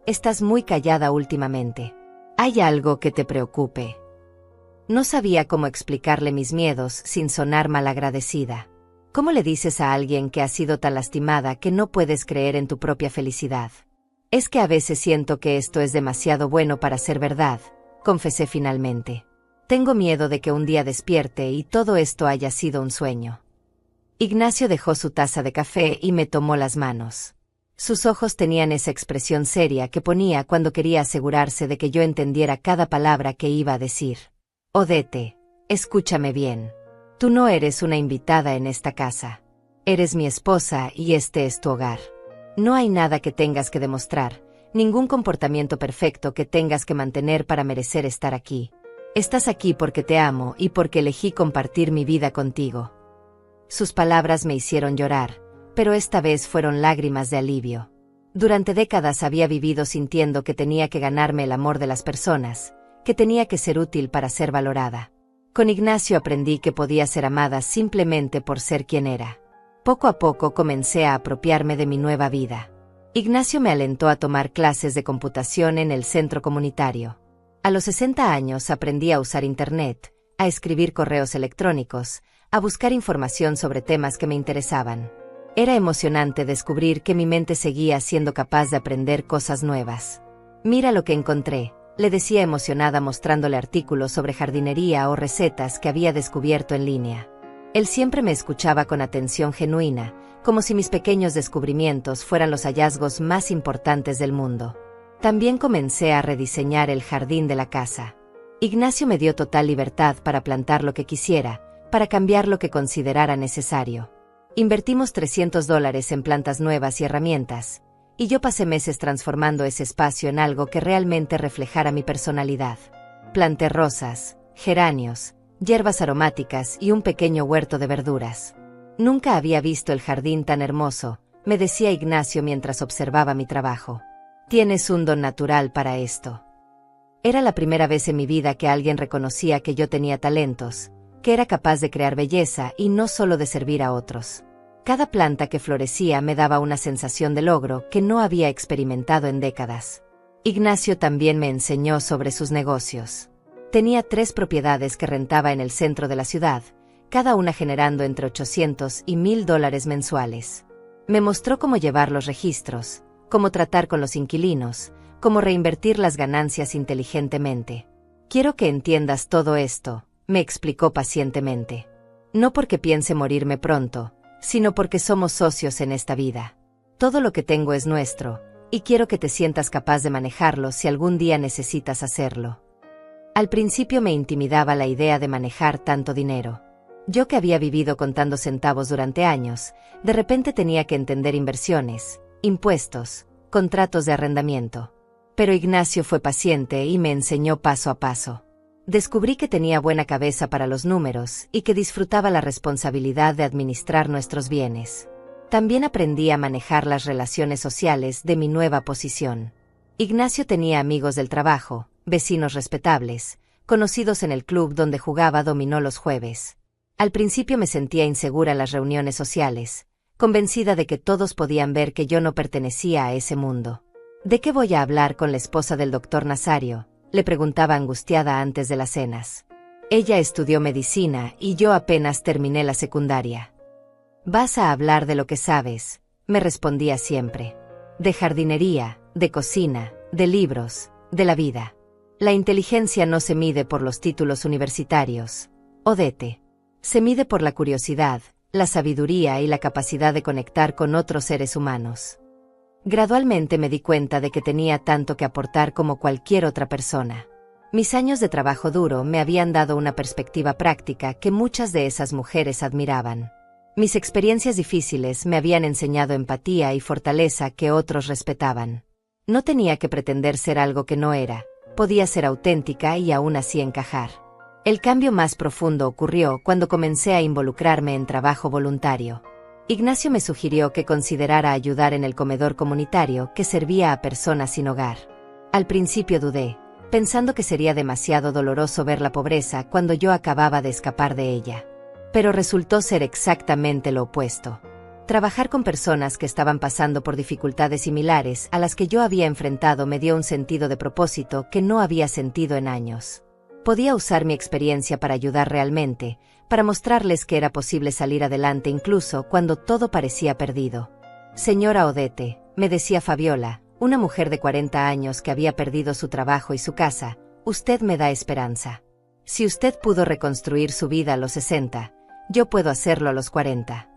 A: estás muy callada últimamente. ¿Hay algo que te preocupe? No sabía cómo explicarle mis miedos sin sonar malagradecida. ¿Cómo le dices a alguien que ha sido tan lastimada que no puedes creer en tu propia felicidad? Es que a veces siento que esto es demasiado bueno para ser verdad, confesé finalmente. Tengo miedo de que un día despierte y todo esto haya sido un sueño. Ignacio dejó su taza de café y me tomó las manos. Sus ojos tenían esa expresión seria que ponía cuando quería asegurarse de que yo entendiera cada palabra que iba a decir. Odette, escúchame bien. Tú no eres una invitada en esta casa. Eres mi esposa y este es tu hogar. No hay nada que tengas que demostrar, ningún comportamiento perfecto que tengas que mantener para merecer estar aquí. Estás aquí porque te amo y porque elegí compartir mi vida contigo. Sus palabras me hicieron llorar, pero esta vez fueron lágrimas de alivio. Durante décadas había vivido sintiendo que tenía que ganarme el amor de las personas, que tenía que ser útil para ser valorada. Con Ignacio aprendí que podía ser amada simplemente por ser quien era. Poco a poco comencé a apropiarme de mi nueva vida. Ignacio me alentó a tomar clases de computación en el centro comunitario. A los 60 años aprendí a usar Internet, a escribir correos electrónicos, a buscar información sobre temas que me interesaban. Era emocionante descubrir que mi mente seguía siendo capaz de aprender cosas nuevas. Mira lo que encontré, le decía emocionada mostrándole artículos sobre jardinería o recetas que había descubierto en línea. Él siempre me escuchaba con atención genuina, como si mis pequeños descubrimientos fueran los hallazgos más importantes del mundo. También comencé a rediseñar el jardín de la casa. Ignacio me dio total libertad para plantar lo que quisiera, para cambiar lo que considerara necesario. Invertimos $300 en plantas nuevas y herramientas, y yo pasé meses transformando ese espacio en algo que realmente reflejara mi personalidad. Planté rosas, geranios, hierbas aromáticas y un pequeño huerto de verduras. Nunca había visto el jardín tan hermoso, me decía Ignacio mientras observaba mi trabajo. Tienes un don natural para esto. Era la primera vez en mi vida que alguien reconocía que yo tenía talentos, que era capaz de crear belleza y no solo de servir a otros. Cada planta que florecía me daba una sensación de logro que no había experimentado en décadas. Ignacio también me enseñó sobre sus negocios. Tenía 3 propiedades que rentaba en el centro de la ciudad, cada una generando entre $800 y $1,000 mensuales. Me mostró cómo llevar los registros, cómo tratar con los inquilinos, cómo reinvertir las ganancias inteligentemente. Quiero que entiendas todo esto, me explicó pacientemente. No porque piense morirme pronto, sino porque somos socios en esta vida. Todo lo que tengo es nuestro, y quiero que te sientas capaz de manejarlo si algún día necesitas hacerlo. Al principio me intimidaba la idea de manejar tanto dinero. Yo que había vivido contando centavos durante años, de repente tenía que entender inversiones, impuestos, contratos de arrendamiento. Pero Ignacio fue paciente y me enseñó paso a paso. Descubrí que tenía buena cabeza para los números y que disfrutaba la responsabilidad de administrar nuestros bienes. También aprendí a manejar las relaciones sociales de mi nueva posición. Ignacio tenía amigos del trabajo, vecinos respetables, conocidos en el club donde jugaba dominó los jueves. Al principio me sentía insegura en las reuniones sociales, convencida de que todos podían ver que yo no pertenecía a ese mundo. ¿De qué voy a hablar con la esposa del doctor Nazario?, le preguntaba angustiada antes de las cenas. Ella estudió medicina y yo apenas terminé la secundaria. Vas a hablar de lo que sabes, me respondía siempre. De jardinería, de cocina, de libros, de la vida. La inteligencia no se mide por los títulos universitarios, Odette. Se mide por la curiosidad, la sabiduría y la capacidad de conectar con otros seres humanos. Gradualmente me di cuenta de que tenía tanto que aportar como cualquier otra persona. Mis años de trabajo duro me habían dado una perspectiva práctica que muchas de esas mujeres admiraban. Mis experiencias difíciles me habían enseñado empatía y fortaleza que otros respetaban. No tenía que pretender ser algo que no era, podía ser auténtica y aún así encajar. El cambio más profundo ocurrió cuando comencé a involucrarme en trabajo voluntario. Ignacio me sugirió que considerara ayudar en el comedor comunitario que servía a personas sin hogar. Al principio dudé, pensando que sería demasiado doloroso ver la pobreza cuando yo acababa de escapar de ella. Pero resultó ser exactamente lo opuesto. Trabajar con personas que estaban pasando por dificultades similares a las que yo había enfrentado me dio un sentido de propósito que no había sentido en años. Podía usar mi experiencia para ayudar realmente, para mostrarles que era posible salir adelante incluso cuando todo parecía perdido. Señora Odette, me decía Fabiola, una mujer de 40 años que había perdido su trabajo y su casa, usted me da esperanza. Si usted pudo reconstruir su vida a los 60, yo puedo hacerlo a los 40.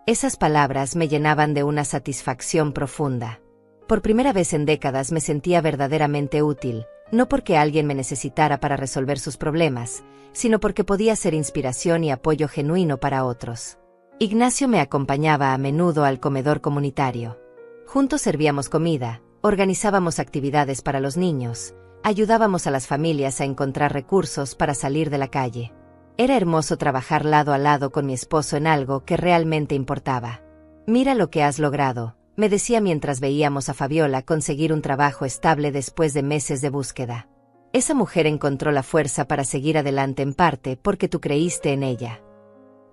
A: Esas palabras me llenaban de una satisfacción profunda. Por primera vez en décadas me sentía verdaderamente útil, no porque alguien me necesitara para resolver sus problemas, sino porque podía ser inspiración y apoyo genuino para otros. Ignacio me acompañaba a menudo al comedor comunitario. Juntos servíamos comida, organizábamos actividades para los niños, ayudábamos a las familias a encontrar recursos para salir de la calle. Era hermoso trabajar lado a lado con mi esposo en algo que realmente importaba. Mira lo que has logrado, me decía mientras veíamos a Fabiola conseguir un trabajo estable después de meses de búsqueda. Esa mujer encontró la fuerza para seguir adelante en parte porque tú creíste en ella.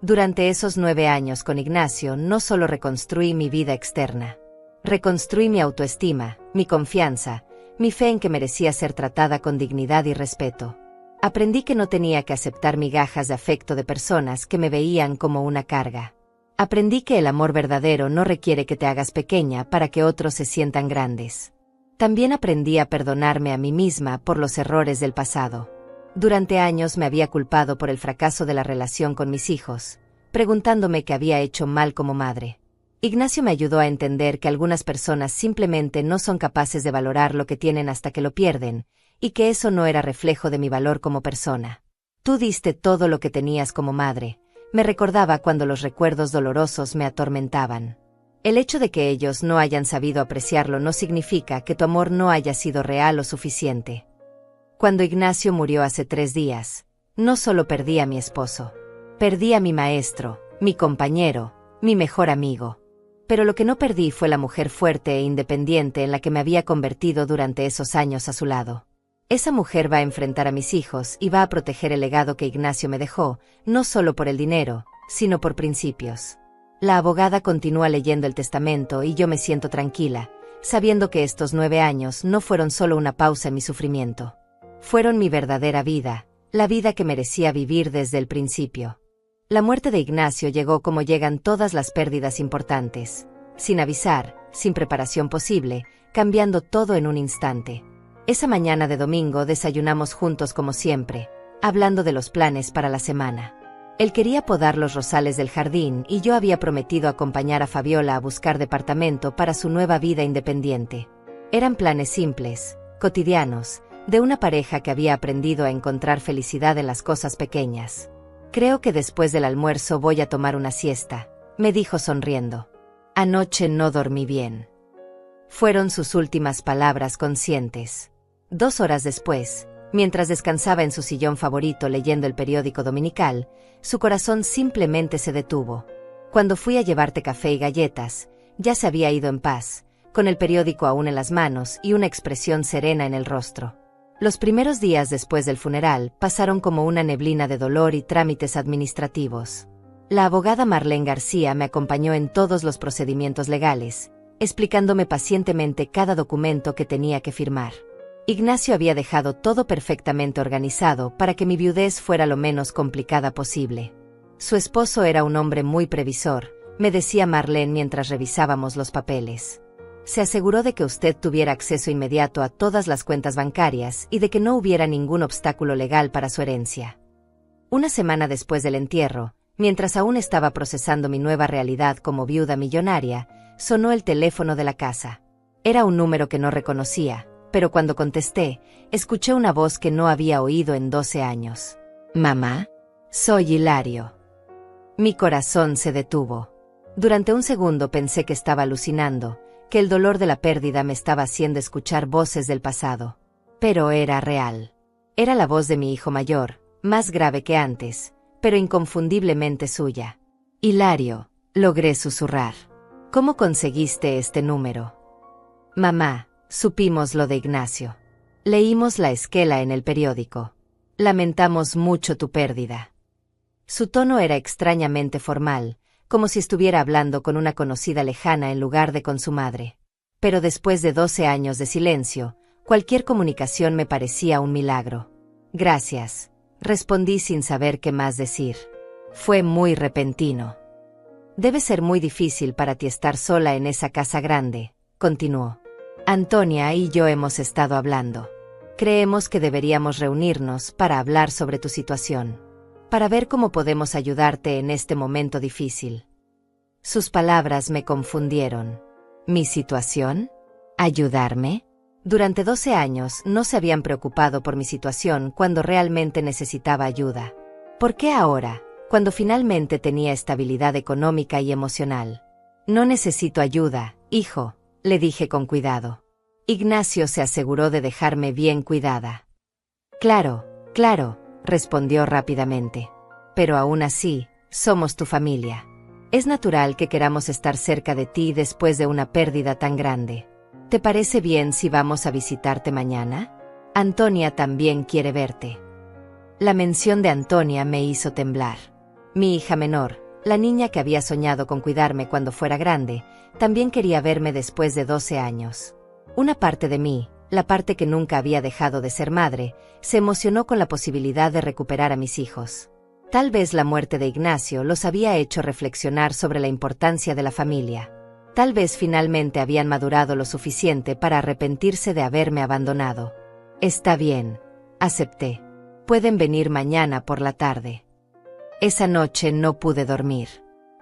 A: Durante esos 9 años con Ignacio no solo reconstruí mi vida externa. Reconstruí mi autoestima, mi confianza, mi fe en que merecía ser tratada con dignidad y respeto. Aprendí que no tenía que aceptar migajas de afecto de personas que me veían como una carga. Aprendí que el amor verdadero no requiere que te hagas pequeña para que otros se sientan grandes. También aprendí a perdonarme a mí misma por los errores del pasado. Durante años me había culpado por el fracaso de la relación con mis hijos, preguntándome qué había hecho mal como madre. Ignacio me ayudó a entender que algunas personas simplemente no son capaces de valorar lo que tienen hasta que lo pierden, y que eso no era reflejo de mi valor como persona. Tú diste todo lo que tenías como madre, me recordaba cuando los recuerdos dolorosos me atormentaban. El hecho de que ellos no hayan sabido apreciarlo no significa que tu amor no haya sido real o suficiente. Cuando Ignacio murió hace 3 días, no solo perdí a mi esposo, perdí a mi maestro, mi compañero, mi mejor amigo. Pero lo que no perdí fue la mujer fuerte e independiente en la que me había convertido durante esos años a su lado. Esa mujer va a enfrentar a mis hijos y va a proteger el legado que Ignacio me dejó, no solo por el dinero, sino por principios. La abogada continúa leyendo el testamento y yo me siento tranquila, sabiendo que estos 9 años no fueron solo una pausa en mi sufrimiento. Fueron mi verdadera vida, la vida que merecía vivir desde el principio. La muerte de Ignacio llegó como llegan todas las pérdidas importantes, sin avisar, sin preparación posible, cambiando todo en un instante. Esa mañana de domingo desayunamos juntos como siempre, hablando de los planes para la semana. Él quería podar los rosales del jardín y yo había prometido acompañar a Fabiola a buscar departamento para su nueva vida independiente. Eran planes simples, cotidianos, de una pareja que había aprendido a encontrar felicidad en las cosas pequeñas. Creo que después del almuerzo voy a tomar una siesta, me dijo sonriendo. Anoche no dormí bien. Fueron sus últimas palabras conscientes. 2 horas después, mientras descansaba en su sillón favorito leyendo el periódico dominical, su corazón simplemente se detuvo. Cuando fui a llevarte café y galletas, ya se había ido en paz, con el periódico aún en las manos y una expresión serena en el rostro. Los primeros días después del funeral pasaron como una neblina de dolor y trámites administrativos. La abogada Marlene García me acompañó en todos los procedimientos legales, explicándome pacientemente cada documento que tenía que firmar. Ignacio había dejado todo perfectamente organizado para que mi viudez fuera lo menos complicada posible. Su esposo era un hombre muy previsor, me decía Marlene mientras revisábamos los papeles. Se aseguró de que usted tuviera acceso inmediato a todas las cuentas bancarias y de que no hubiera ningún obstáculo legal para su herencia. Una semana después del entierro, mientras aún estaba procesando mi nueva realidad como viuda millonaria, sonó el teléfono de la casa. Era un número que no reconocía, pero cuando contesté, escuché una voz que no había oído en 12 años. «Mamá, soy Hilario». Mi corazón se detuvo. Durante un segundo pensé que estaba alucinando, que el dolor de la pérdida me estaba haciendo escuchar voces del pasado. Pero era real. Era la voz de mi hijo mayor, más grave que antes, pero inconfundiblemente suya. «Hilario», logré susurrar. «¿Cómo conseguiste este número?» «Mamá, supimos lo de Ignacio. Leímos la esquela en el periódico. Lamentamos mucho tu pérdida». Su tono era extrañamente formal, como si estuviera hablando con una conocida lejana en lugar de con su madre. Pero después de 12 años de silencio, cualquier comunicación me parecía un milagro. «Gracias», respondí sin saber qué más decir. «Fue muy repentino». «Debe ser muy difícil para ti estar sola en esa casa grande», continuó. «Antonia y yo hemos estado hablando. Creemos que deberíamos reunirnos para hablar sobre tu situación, para ver cómo podemos ayudarte en este momento difícil». Sus palabras me confundieron. ¿Mi situación? ¿Ayudarme? Durante 12 años no se habían preocupado por mi situación cuando realmente necesitaba ayuda. ¿Por qué ahora, cuando finalmente tenía estabilidad económica y emocional? «No necesito ayuda, hijo», le dije con cuidado. «Ignacio se aseguró de dejarme bien cuidada». «Claro, claro», respondió rápidamente. «Pero aún así, somos tu familia. Es natural que queramos estar cerca de ti después de una pérdida tan grande. ¿Te parece bien si vamos a visitarte mañana? Antonia también quiere verte». La mención de Antonia me hizo temblar. Mi hija menor, la niña que había soñado con cuidarme cuando fuera grande, también quería verme después de 12 años. Una parte de mí, la parte que nunca había dejado de ser madre, se emocionó con la posibilidad de recuperar a mis hijos. Tal vez la muerte de Ignacio los había hecho reflexionar sobre la importancia de la familia. Tal vez finalmente habían madurado lo suficiente para arrepentirse de haberme abandonado. «Está bien», acepté. «Pueden venir mañana por la tarde». Esa noche no pude dormir.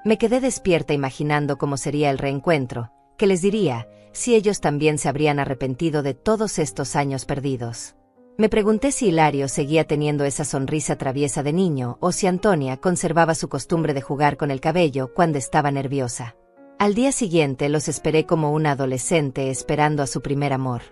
A: Me quedé despierta imaginando cómo sería el reencuentro, qué les diría, si ellos también se habrían arrepentido de todos estos años perdidos. Me pregunté si Hilario seguía teniendo esa sonrisa traviesa de niño o si Antonia conservaba su costumbre de jugar con el cabello cuando estaba nerviosa. Al día siguiente los esperé como una adolescente esperando a su primer amor.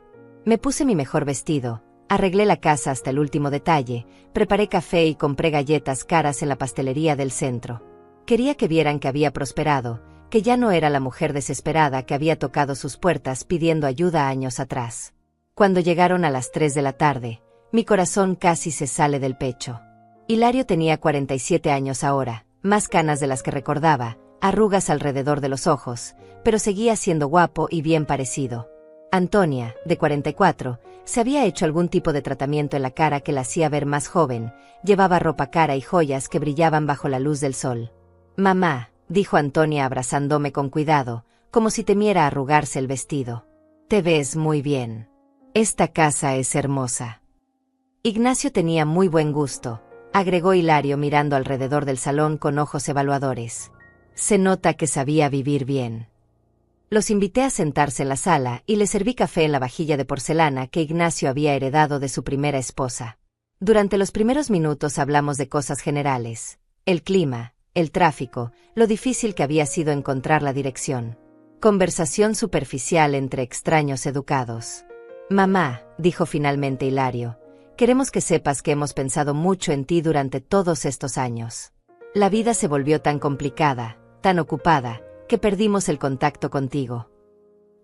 A: Me puse mi mejor vestido, arreglé la casa hasta el último detalle, preparé café y compré galletas caras en la pastelería del centro. Quería que vieran que había prosperado, que ya no era la mujer desesperada que había tocado sus puertas pidiendo ayuda años atrás. Cuando llegaron a las 3 de la tarde, mi corazón casi se sale del pecho. Hilario tenía 47 años ahora, más canas de las que recordaba, arrugas alrededor de los ojos, pero seguía siendo guapo y bien parecido. Antonia, de 44, se había hecho algún tipo de tratamiento en la cara que la hacía ver más joven, llevaba ropa cara y joyas que brillaban bajo la luz del sol. «Mamá», dijo Antonia abrazándome con cuidado, como si temiera arrugarse el vestido. «Te ves muy bien. Esta casa es hermosa». Ignacio tenía muy buen gusto, agregó Hilario mirando alrededor del salón con ojos evaluadores. «Se nota que sabía vivir bien». Los invité a sentarse en la sala y les serví café en la vajilla de porcelana que Ignacio había heredado de su primera esposa. Durante los primeros minutos hablamos de cosas generales: el clima, el tráfico, lo difícil que había sido encontrar la dirección. Conversación superficial entre extraños educados. «Mamá», dijo finalmente Hilario, «queremos que sepas que hemos pensado mucho en ti durante todos estos años. La vida se volvió tan complicada, tan ocupada, que perdimos el contacto contigo».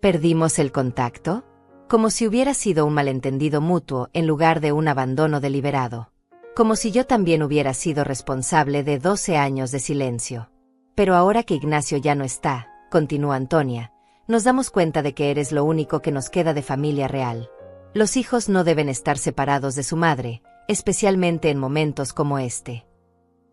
A: ¿Perdimos el contacto? Como si hubiera sido un malentendido mutuo en lugar de un abandono deliberado. Como si yo también hubiera sido responsable de 12 años de silencio. «Pero ahora que Ignacio ya no está», continuó Antonia, «nos damos cuenta de que eres lo único que nos queda de familia real. Los hijos no deben estar separados de su madre, especialmente en momentos como este».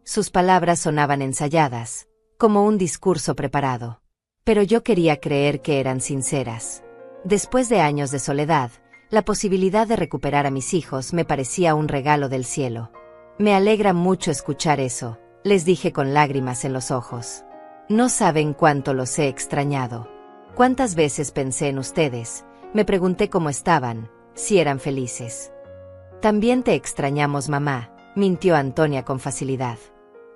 A: Sus palabras sonaban ensayadas, como un discurso preparado. Pero yo quería creer que eran sinceras. Después de años de soledad, la posibilidad de recuperar a mis hijos me parecía un regalo del cielo. Me alegra mucho escuchar eso, les dije con lágrimas en los ojos. No saben cuánto los he extrañado. Cuántas veces pensé en ustedes, me pregunté cómo estaban, si eran felices. También te extrañamos, mamá, mintió Antonia con facilidad.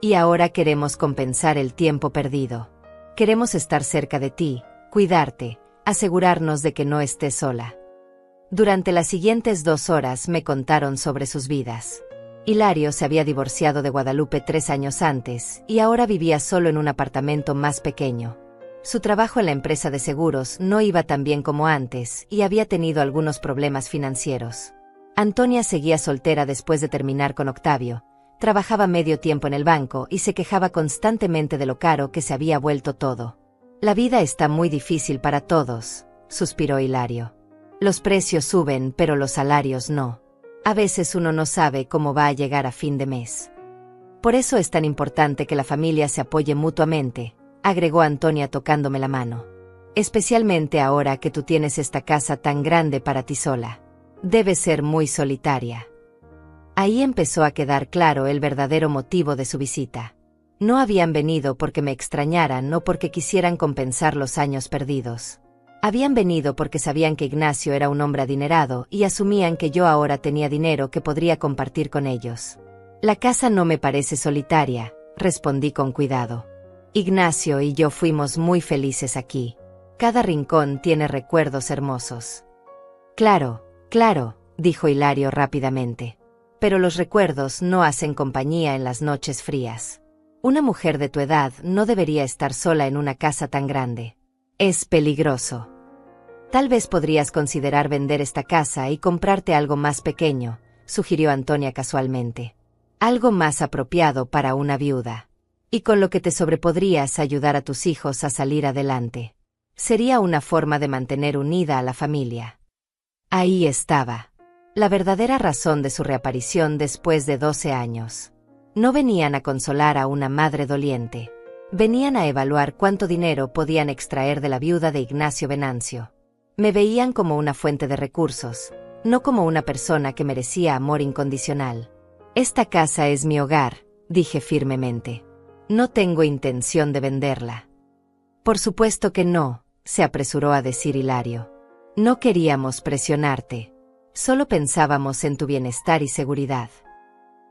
A: Y ahora queremos compensar el tiempo perdido. Queremos estar cerca de ti, cuidarte, asegurarnos de que no estés sola. Durante las siguientes 2 horas me contaron sobre sus vidas. Hilario se había divorciado de Guadalupe 3 años antes y ahora vivía solo en un apartamento más pequeño. Su trabajo en la empresa de seguros no iba tan bien como antes y había tenido algunos problemas financieros. Antonia seguía soltera después de terminar con Octavio, trabajaba medio tiempo en el banco y se quejaba constantemente de lo caro que se había vuelto todo. La vida está muy difícil para todos, suspiró Hilario. Los precios suben, pero los salarios no. A veces uno no sabe cómo va a llegar a fin de mes. Por eso es tan importante que la familia se apoye mutuamente, agregó Antonia tocándome la mano. Especialmente ahora que tú tienes esta casa tan grande para ti sola. Debes ser muy solitaria. Ahí empezó a quedar claro el verdadero motivo de su visita. No habían venido porque me extrañaran o porque quisieran compensar los años perdidos. Habían venido porque sabían que Ignacio era un hombre adinerado y asumían que yo ahora tenía dinero que podría compartir con ellos. La casa no me parece solitaria, respondí con cuidado. Ignacio y yo fuimos muy felices aquí. Cada rincón tiene recuerdos hermosos. Claro, dijo Hilario rápidamente. Pero los recuerdos no hacen compañía en las noches frías. Una mujer de tu edad no debería estar sola en una casa tan grande. Es peligroso. Tal vez podrías considerar vender esta casa y comprarte algo más pequeño, sugirió Antonia casualmente. Algo más apropiado para una viuda. Y con lo que te sobrepodrías ayudar a tus hijos a salir adelante. Sería una forma de mantener unida a la familia. Ahí estaba. La verdadera razón de su reaparición después de 12 años. No venían a consolar a una madre doliente. Venían a evaluar cuánto dinero podían extraer de la viuda de Ignacio Venancio. Me veían como una fuente de recursos, no como una persona que merecía amor incondicional. Esta casa es mi hogar, dije firmemente. No tengo intención de venderla. Por supuesto que no, se apresuró a decir Hilario. No queríamos presionarte. Solo pensábamos en tu bienestar y seguridad.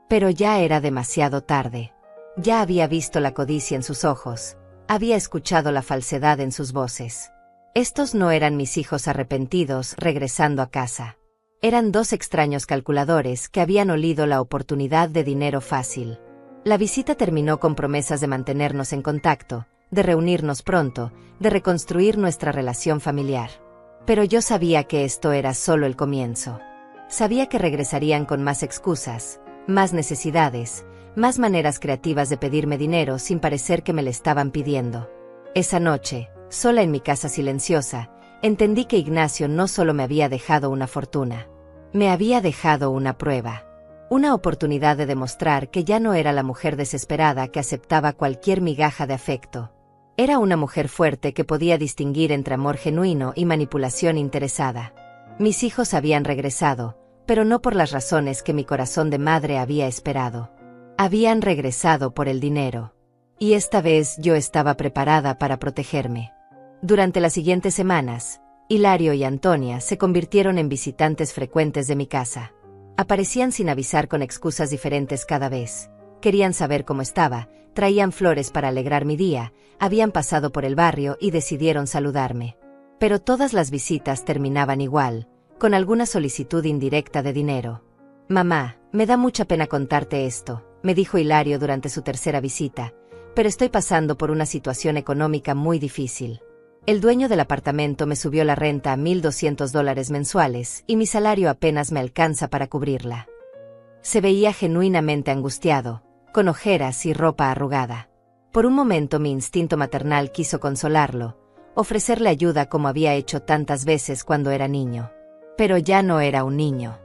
A: Pero ya era demasiado tarde. Ya había visto la codicia en sus ojos, había escuchado la falsedad en sus voces. Estos no eran mis hijos arrepentidos regresando a casa. Eran 2 extraños calculadores que habían olido la oportunidad de dinero fácil. La visita terminó con promesas de mantenernos en contacto, de reunirnos pronto, de reconstruir nuestra relación familiar. Pero yo sabía que esto era solo el comienzo. Sabía que regresarían con más excusas, más necesidades, más maneras creativas de pedirme dinero sin parecer que me le estaban pidiendo. Esa noche, sola en mi casa silenciosa, entendí que Ignacio no solo me había dejado una fortuna. Me había dejado una prueba. Una oportunidad de demostrar que ya no era la mujer desesperada que aceptaba cualquier migaja de afecto. Era una mujer fuerte que podía distinguir entre amor genuino y manipulación interesada. Mis hijos habían regresado, pero no por las razones que mi corazón de madre había esperado. Habían regresado por el dinero. Y esta vez yo estaba preparada para protegerme. Durante las siguientes semanas, Hilario y Antonia se convirtieron en visitantes frecuentes de mi casa. Aparecían sin avisar con excusas diferentes cada vez. Querían saber cómo estaba, traían flores para alegrar mi día, habían pasado por el barrio y decidieron saludarme. Pero todas las visitas terminaban igual, con alguna solicitud indirecta de dinero. Mamá, me da mucha pena contarte esto, me dijo Hilario durante su tercera visita, pero estoy pasando por una situación económica muy difícil. El dueño del apartamento me subió la renta a $1,200 mensuales y mi salario apenas me alcanza para cubrirla. Se veía genuinamente angustiado, con ojeras y ropa arrugada. Por un momento mi instinto maternal quiso consolarlo, ofrecerle ayuda como había hecho tantas veces cuando era niño. Pero ya no era un niño.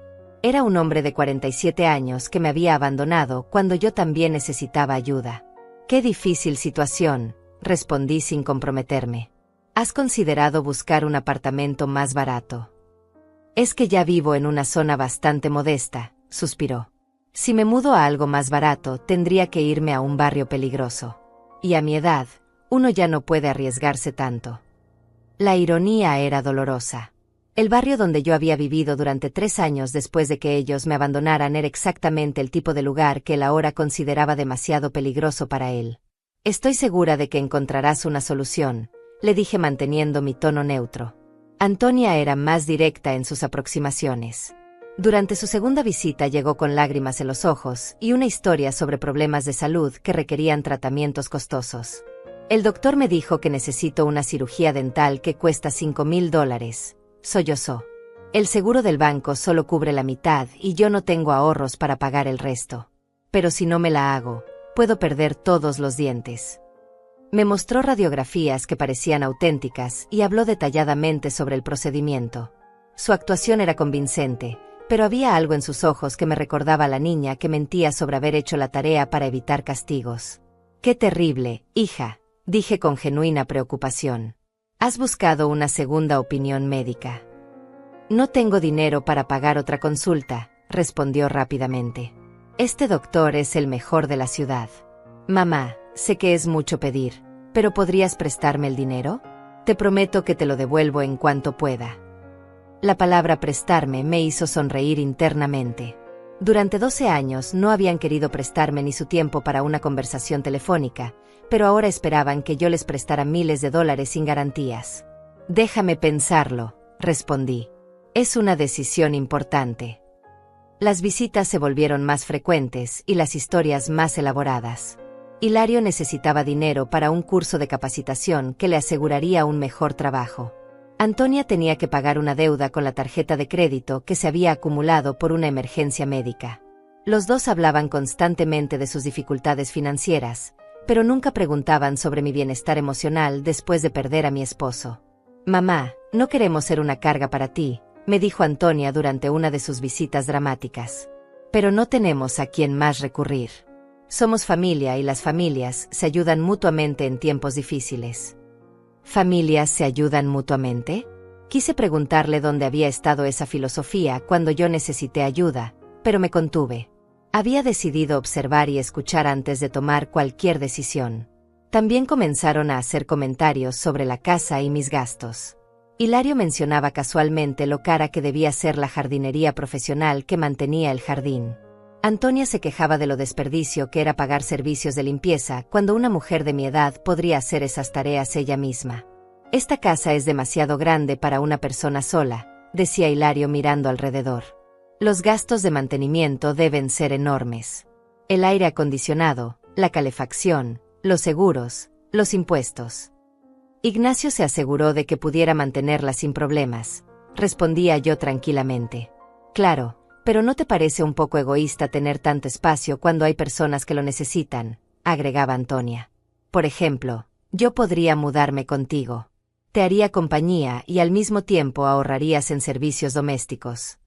A: Era un hombre de 47 años que me había abandonado cuando yo también necesitaba ayuda. Qué difícil situación, respondí sin comprometerme. ¿Has considerado buscar un apartamento más barato? Es que ya vivo en una zona bastante modesta, suspiró. Si me mudo a algo más barato, tendría que irme a un barrio peligroso. Y a mi edad, uno ya no puede arriesgarse tanto. La ironía era dolorosa. El barrio donde yo había vivido durante 3 años después de que ellos me abandonaran era exactamente el tipo de lugar que él ahora consideraba demasiado peligroso para él. Estoy segura de que encontrarás una solución, le dije manteniendo mi tono neutro. Antonia era más directa en sus aproximaciones. Durante su segunda visita llegó con lágrimas en los ojos y una historia sobre problemas de salud que requerían tratamientos costosos. El doctor me dijo que necesito una cirugía dental que cuesta $5,000, sollozó. El seguro del banco solo cubre la mitad y yo no tengo ahorros para pagar el resto. Pero si no me la hago, puedo perder todos los dientes. Me mostró radiografías que parecían auténticas y habló detalladamente sobre el procedimiento. Su actuación era convincente, pero había algo en sus ojos que me recordaba a la niña que mentía sobre haber hecho la tarea para evitar castigos. «Qué terrible, hija», dije con genuina preocupación. «¿Has buscado una segunda opinión médica?» «No tengo dinero para pagar otra consulta», respondió rápidamente. «Este doctor es el mejor de la ciudad». «Mamá, sé que es mucho pedir, pero ¿podrías prestarme el dinero? Te prometo que te lo devuelvo en cuanto pueda». La palabra prestarme me hizo sonreír internamente. Durante 12 años no habían querido prestarme ni su tiempo para una conversación telefónica, pero ahora esperaban que yo les prestara miles de dólares sin garantías. «Déjame pensarlo», respondí. «Es una decisión importante». Las visitas se volvieron más frecuentes y las historias más elaboradas. Hilario necesitaba dinero para un curso de capacitación que le aseguraría un mejor trabajo. Antonia tenía que pagar una deuda con la tarjeta de crédito que se había acumulado por una emergencia médica. Los dos hablaban constantemente de sus dificultades financieras, pero nunca preguntaban sobre mi bienestar emocional después de perder a mi esposo. «Mamá, no queremos ser una carga para ti», me dijo Antonia durante una de sus visitas dramáticas. «Pero no tenemos a quién más recurrir. Somos familia y las familias se ayudan mutuamente en tiempos difíciles». ¿Familias se ayudan mutuamente? Quise preguntarle dónde había estado esa filosofía cuando yo necesité ayuda, pero me contuve. Había decidido observar y escuchar antes de tomar cualquier decisión. También comenzaron a hacer comentarios sobre la casa y mis gastos. Hilario mencionaba casualmente lo cara que debía ser la jardinería profesional que mantenía el jardín. Antonia se quejaba de lo desperdicio que era pagar servicios de limpieza cuando una mujer de mi edad podría hacer esas tareas ella misma. «Esta casa es demasiado grande para una persona sola», decía Hilario mirando alrededor. «Los gastos de mantenimiento deben ser enormes. El aire acondicionado, la calefacción, los seguros, los impuestos». Ignacio se aseguró de que pudiera mantenerla sin problemas, respondía yo tranquilamente. «Claro, pero ¿no te parece un poco egoísta tener tanto espacio cuando hay personas que lo necesitan?», agregaba Antonia. «Por ejemplo, yo podría mudarme contigo. Te haría compañía y al mismo tiempo ahorrarías en servicios domésticos».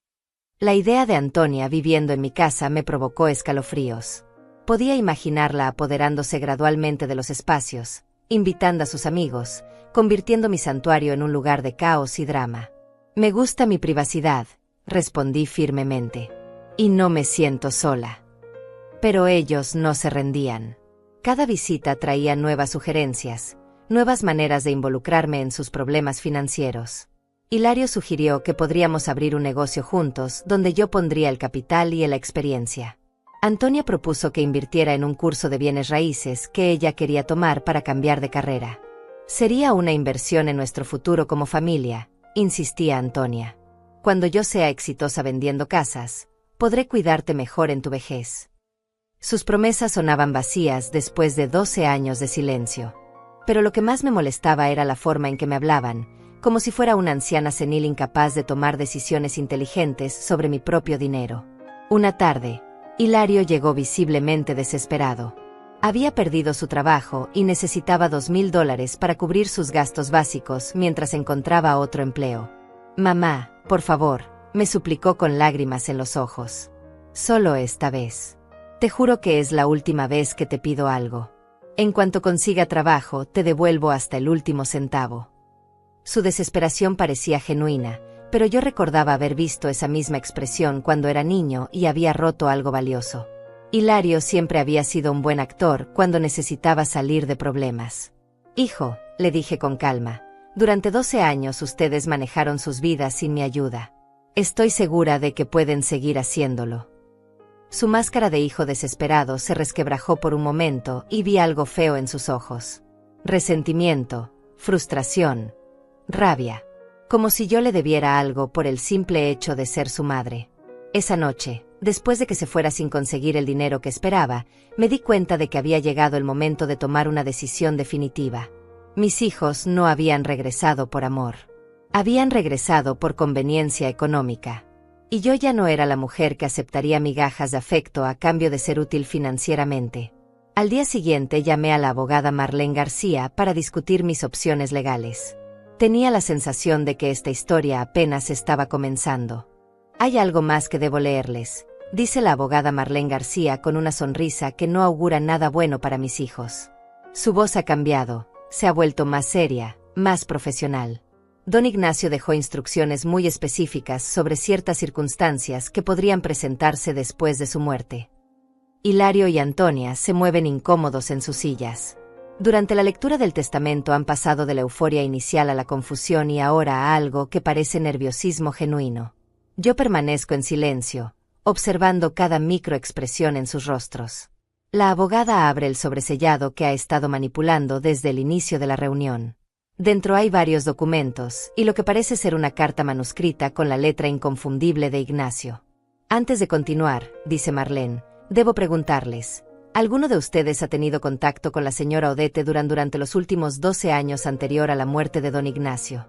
A: La idea de Antonia viviendo en mi casa me provocó escalofríos. Podía imaginarla apoderándose gradualmente de los espacios, invitando a sus amigos, convirtiendo mi santuario en un lugar de caos y drama. «Me gusta mi privacidad», respondí firmemente. «Y no me siento sola». Pero ellos no se rendían. Cada visita traía nuevas sugerencias, nuevas maneras de involucrarme en sus problemas financieros. Hilario sugirió que podríamos abrir un negocio juntos donde yo pondría el capital y la experiencia. Antonia propuso que invirtiera en un curso de bienes raíces que ella quería tomar para cambiar de carrera. «Sería una inversión en nuestro futuro como familia», insistía Antonia. «Cuando yo sea exitosa vendiendo casas, podré cuidarte mejor en tu vejez». Sus promesas sonaban vacías después de 12 años de silencio. Pero lo que más me molestaba era la forma en que me hablaban, como si fuera una anciana senil incapaz de tomar decisiones inteligentes sobre mi propio dinero. Una tarde, Hilario llegó visiblemente desesperado. Había perdido su trabajo y necesitaba $2,000 para cubrir sus gastos básicos mientras encontraba otro empleo. «Mamá, por favor», me suplicó con lágrimas en los ojos. «Solo esta vez. Te juro que es la última vez que te pido algo. En cuanto consiga trabajo, te devuelvo hasta el último centavo». Su desesperación parecía genuina, pero yo recordaba haber visto esa misma expresión cuando era niño y había roto algo valioso. Hilario siempre había sido un buen actor cuando necesitaba salir de problemas. Hijo, le dije con calma, durante 12 años ustedes manejaron sus vidas sin mi ayuda. Estoy segura de que pueden seguir haciéndolo. Su máscara de hijo desesperado se resquebrajó por un momento y vi algo feo en sus ojos. Resentimiento, frustración, rabia. Como si yo le debiera algo por el simple hecho de ser su madre. Esa noche, después de que se fuera sin conseguir el dinero que esperaba, me di cuenta de que había llegado el momento de tomar una decisión definitiva. Mis hijos no habían regresado por amor. Habían regresado por conveniencia económica. Y yo ya no era la mujer que aceptaría migajas de afecto a cambio de ser útil financieramente. Al día siguiente llamé a la abogada Marlene García para discutir mis opciones legales. Tenía la sensación de que esta historia apenas estaba comenzando. Hay algo más que debo leerles, dice la abogada Marlene García con una sonrisa que no augura nada bueno para mis hijos. Su voz ha cambiado, se ha vuelto más seria, más profesional. Don Ignacio dejó instrucciones muy específicas sobre ciertas circunstancias que podrían presentarse después de su muerte. Hilario y Antonia se mueven incómodos en sus sillas. Durante la lectura del testamento han pasado de la euforia inicial a la confusión y ahora a algo que parece nerviosismo genuino. Yo permanezco en silencio, observando cada microexpresión en sus rostros. La abogada abre el sobresellado que ha estado manipulando desde el inicio de la reunión. Dentro hay varios documentos y lo que parece ser una carta manuscrita con la letra inconfundible de Ignacio. Antes de continuar, dice Marlene, debo preguntarles, ¿alguno de ustedes ha tenido contacto con la señora Odette durante los últimos 12 años anterior a la muerte de don Ignacio?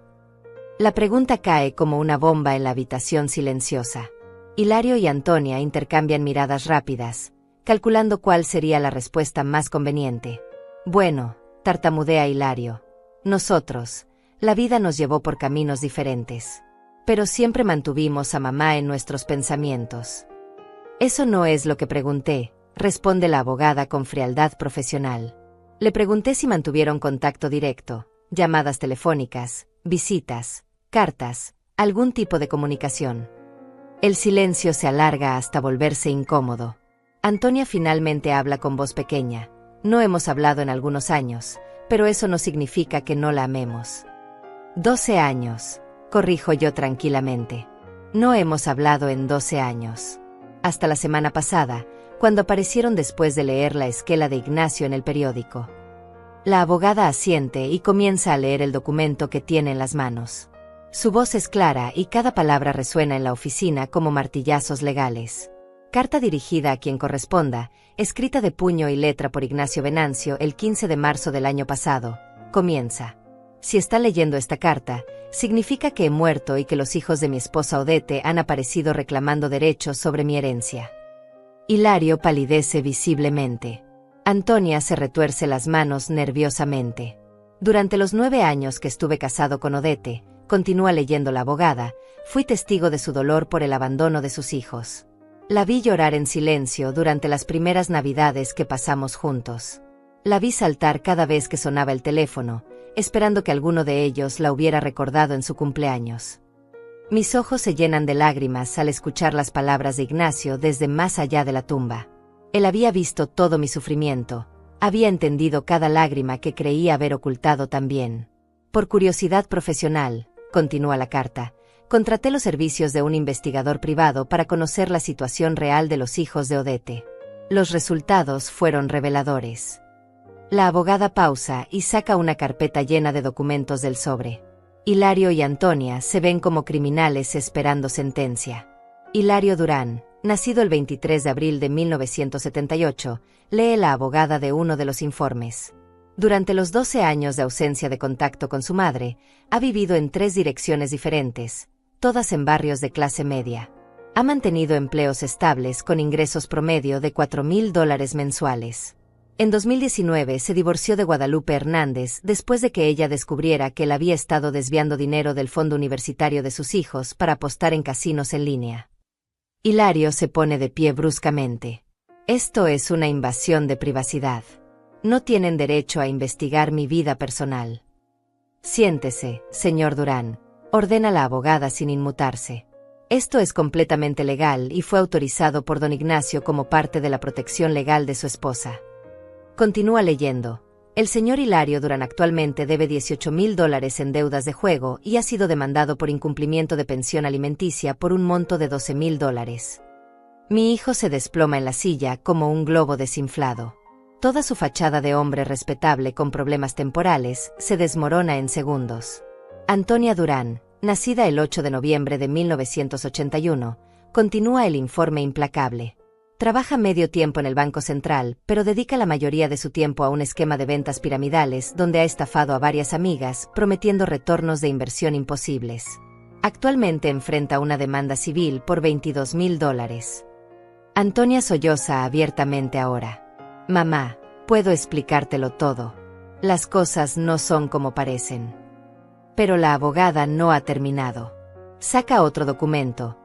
A: La pregunta cae como una bomba en la habitación silenciosa. Hilario y Antonia intercambian miradas rápidas, calculando cuál sería la respuesta más conveniente. Bueno, tartamudea Hilario. Nosotros, la vida nos llevó por caminos diferentes. Pero siempre mantuvimos a mamá en nuestros pensamientos. Eso no es lo que pregunté, responde la abogada con frialdad profesional. Le pregunté si mantuvieron contacto directo, llamadas telefónicas, visitas, cartas, algún tipo de comunicación. El silencio se alarga hasta volverse incómodo. Antonia finalmente habla con voz pequeña. No hemos hablado en algunos años, pero eso no significa que no la amemos. 12 años, corrijo yo tranquilamente. No hemos hablado en 12 años. Hasta la semana pasada, cuando aparecieron después de leer la esquela de Ignacio en el periódico. La abogada asiente y comienza a leer el documento que tiene en las manos. Su voz es clara y cada palabra resuena en la oficina como martillazos legales. Carta dirigida a quien corresponda, escrita de puño y letra por Ignacio Venancio el 15 de marzo del año pasado, comienza. Si está leyendo esta carta, significa que he muerto y que los hijos de mi esposa Odette han aparecido reclamando derechos sobre mi herencia. Hilario palidece visiblemente. Antonia se retuerce las manos nerviosamente. Durante los 9 años que estuve casado con Odette, continúa leyendo la abogada, fui testigo de su dolor por el abandono de sus hijos. La vi llorar en silencio durante las primeras Navidades que pasamos juntos. La vi saltar cada vez que sonaba el teléfono, esperando que alguno de ellos la hubiera recordado en su cumpleaños. Mis ojos se llenan de lágrimas al escuchar las palabras de Ignacio desde más allá de la tumba. Él había visto todo mi sufrimiento, había entendido cada lágrima que creía haber ocultado también. Por curiosidad profesional, continúa la carta, contraté los servicios de un investigador privado para conocer la situación real de los hijos de Odette. Los resultados fueron reveladores. La abogada pausa y saca una carpeta llena de documentos del sobre. Hilario y Antonia se ven como criminales esperando sentencia. Hilario Durán, nacido el 23 de abril de 1978, lee la abogada de uno de los informes. Durante los 12 años de ausencia de contacto con su madre, ha vivido en 3 direcciones diferentes, todas en barrios de clase media. Ha mantenido empleos estables con ingresos promedio de $4,000 mensuales. En 2019 se divorció de Guadalupe Hernández después de que ella descubriera que él había estado desviando dinero del fondo universitario de sus hijos para apostar en casinos en línea. Hilario se pone de pie bruscamente. Esto es una invasión de privacidad. No tienen derecho a investigar mi vida personal. Siéntese, señor Durán, ordena la abogada sin inmutarse. Esto es completamente legal y fue autorizado por don Ignacio como parte de la protección legal de su esposa. Continúa leyendo. El señor Hilario Durán actualmente debe $18,000 en deudas de juego y ha sido demandado por incumplimiento de pensión alimenticia por un monto de $12,000. Mi hijo se desploma en la silla como un globo desinflado. Toda su fachada de hombre respetable con problemas temporales se desmorona en segundos. Antonia Durán, nacida el 8 de noviembre de 1981, continúa el informe implacable. Trabaja medio tiempo en el Banco Central, pero dedica la mayoría de su tiempo a un esquema de ventas piramidales donde ha estafado a varias amigas, prometiendo retornos de inversión imposibles. Actualmente enfrenta una demanda civil por $22,000. Antonia solloza abiertamente ahora. Mamá, puedo explicártelo todo. Las cosas no son como parecen. Pero la abogada no ha terminado. Saca otro documento,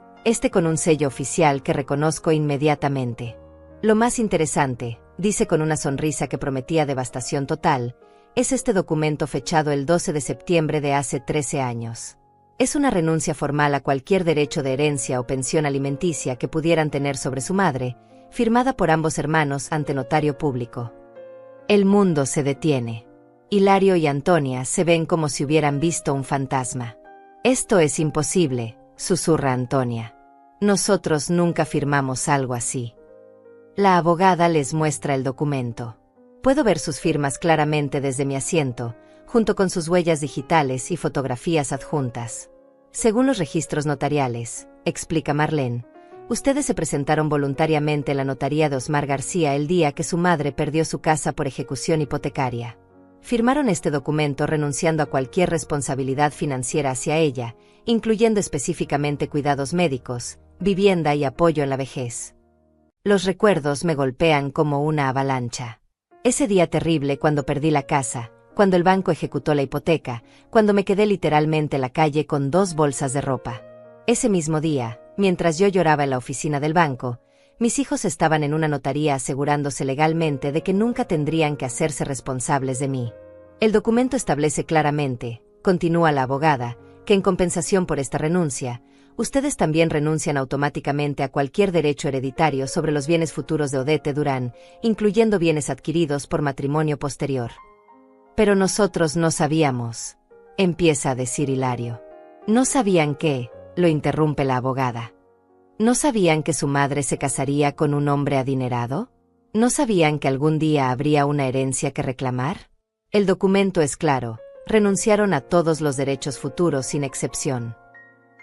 A: con un sello oficial que reconozco inmediatamente. Lo más interesante, dice con una sonrisa que prometía devastación total, es este documento fechado el 12 de septiembre de hace 13 años. Es una renuncia formal a cualquier derecho de herencia o pensión alimenticia que pudieran tener sobre su madre, firmada por ambos hermanos ante notario público. El mundo se detiene. Hilario y Antonia se ven como si hubieran visto un fantasma. Esto es imposible, susurra Antonia. Nosotros nunca firmamos algo así. La abogada les muestra el documento. Puedo ver sus firmas claramente desde mi asiento, junto con sus huellas digitales y fotografías adjuntas. Según los registros notariales, explica Marlene, ustedes se presentaron voluntariamente en la notaría de Osmar García el día que su madre perdió su casa por ejecución hipotecaria. Firmaron este documento renunciando a cualquier responsabilidad financiera hacia ella, incluyendo específicamente cuidados médicos, vivienda y apoyo en la vejez. Los recuerdos me golpean como una avalancha. Ese día terrible cuando perdí la casa, cuando el banco ejecutó la hipoteca, cuando me quedé literalmente en la calle con 2 bolsas de ropa. Ese mismo día, mientras yo lloraba en la oficina del banco, mis hijos estaban en una notaría asegurándose legalmente de que nunca tendrían que hacerse responsables de mí. El documento establece claramente, continúa la abogada, que en compensación por esta renuncia, ustedes también renuncian automáticamente a cualquier derecho hereditario sobre los bienes futuros de Odette Durán, incluyendo bienes adquiridos por matrimonio posterior. Pero nosotros no sabíamos, empieza a decir Hilario. ¿No sabían qué?, lo interrumpe la abogada. ¿No sabían que su madre se casaría con un hombre adinerado? ¿No sabían que algún día habría una herencia que reclamar? El documento es claro, renunciaron a todos los derechos futuros sin excepción.